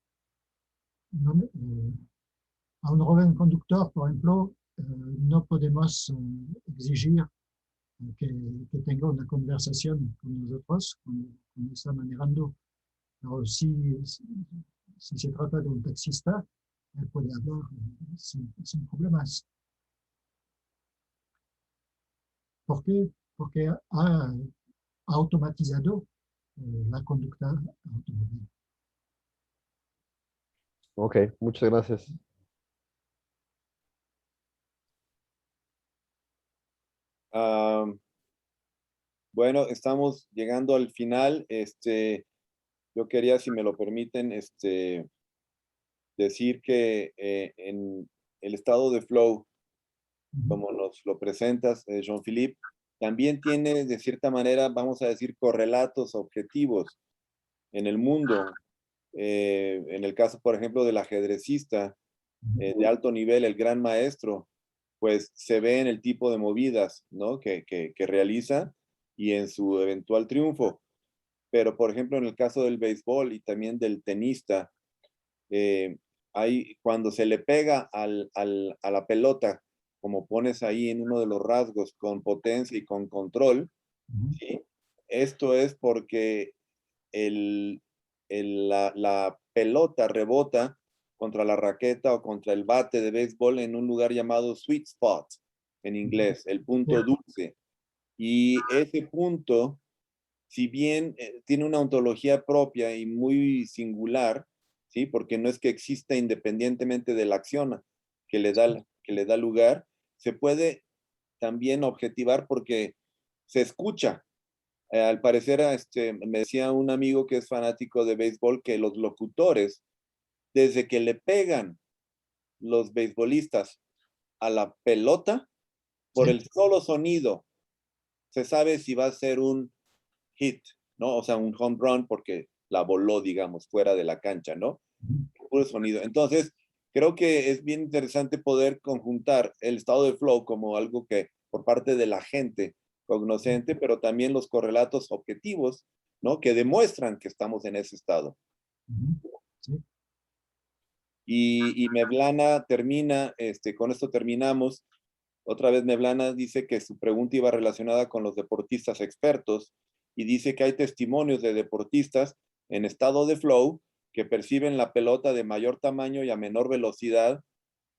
A un joven conductor, por ejemplo, no podemos exigir que tenga una conversación con nosotros cuando está manejando. Pero si se trata de un taxista, él puede hablar sin problemas. ¿Por qué? Porque ha automatizado la conducta automóvil. Ok, muchas gracias. Bueno, estamos llegando al final. Yo quería, si me lo permiten, decir que en el estado de flow, como nos lo presentas, Jean-Philippe, también tiene, de cierta manera, vamos a decir, correlatos objetivos en el mundo. En el caso, por ejemplo, del ajedrecista de alto nivel, el gran maestro, pues se ve en el tipo de movidas, ¿no? que realiza y en su eventual triunfo. Pero, por ejemplo, en el caso del béisbol y también del tenista, cuando se le pega a la pelota, como pones ahí en uno de los rasgos, con potencia y con control, ¿sí? Esto es porque la pelota rebota contra la raqueta o contra el bate de béisbol en un lugar llamado sweet spot, en inglés, el punto dulce. Y ese punto, si bien tiene una ontología propia y muy singular, ¿sí? Porque no es que exista independientemente de la acción que le da lugar, se puede también objetivar porque se escucha. Al parecer, me decía un amigo que es fanático de béisbol que los locutores, desde que le pegan los beisbolistas a la pelota, por el solo sonido, se sabe si va a ser un hit, ¿no? O sea, un home run porque la voló, digamos, fuera de la cancha, ¿no? Puro sonido. Entonces, creo que es bien interesante poder conjuntar el estado de flow como algo que por parte de la gente cognoscente, pero también los correlatos objetivos, ¿no? Que demuestran que estamos en ese estado. Sí. Y Mevlana termina, con esto terminamos. Otra vez Mevlana dice que su pregunta iba relacionada con los deportistas expertos y dice que hay testimonios de deportistas en estado de flow que perciben la pelota de mayor tamaño y a menor velocidad,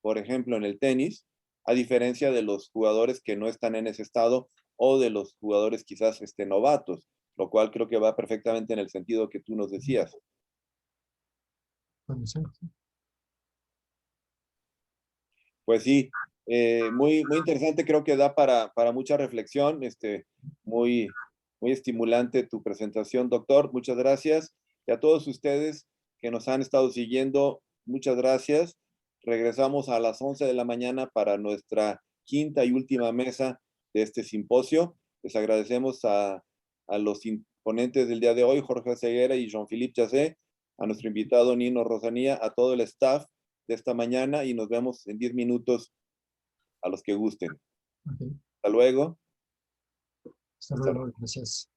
por ejemplo, en el tenis, a diferencia de los jugadores que no están en ese estado o de los jugadores quizás novatos, lo cual creo que va perfectamente en el sentido que tú nos decías. Puede ser. Pues sí, muy, muy interesante, creo que da para mucha reflexión, muy, muy estimulante tu presentación, doctor, muchas gracias. Y a todos ustedes que nos han estado siguiendo, muchas gracias. Regresamos a las 11 de la mañana para nuestra quinta y última mesa de este simposio. Les agradecemos a los ponentes del día de hoy, Jorge Ceguera y Jean-Philippe Chassé, a nuestro invitado Nino Rosanía, a todo el staff de esta mañana y nos vemos en 10 minutos a los que gusten. Okay. Hasta luego. Hasta luego. Gracias.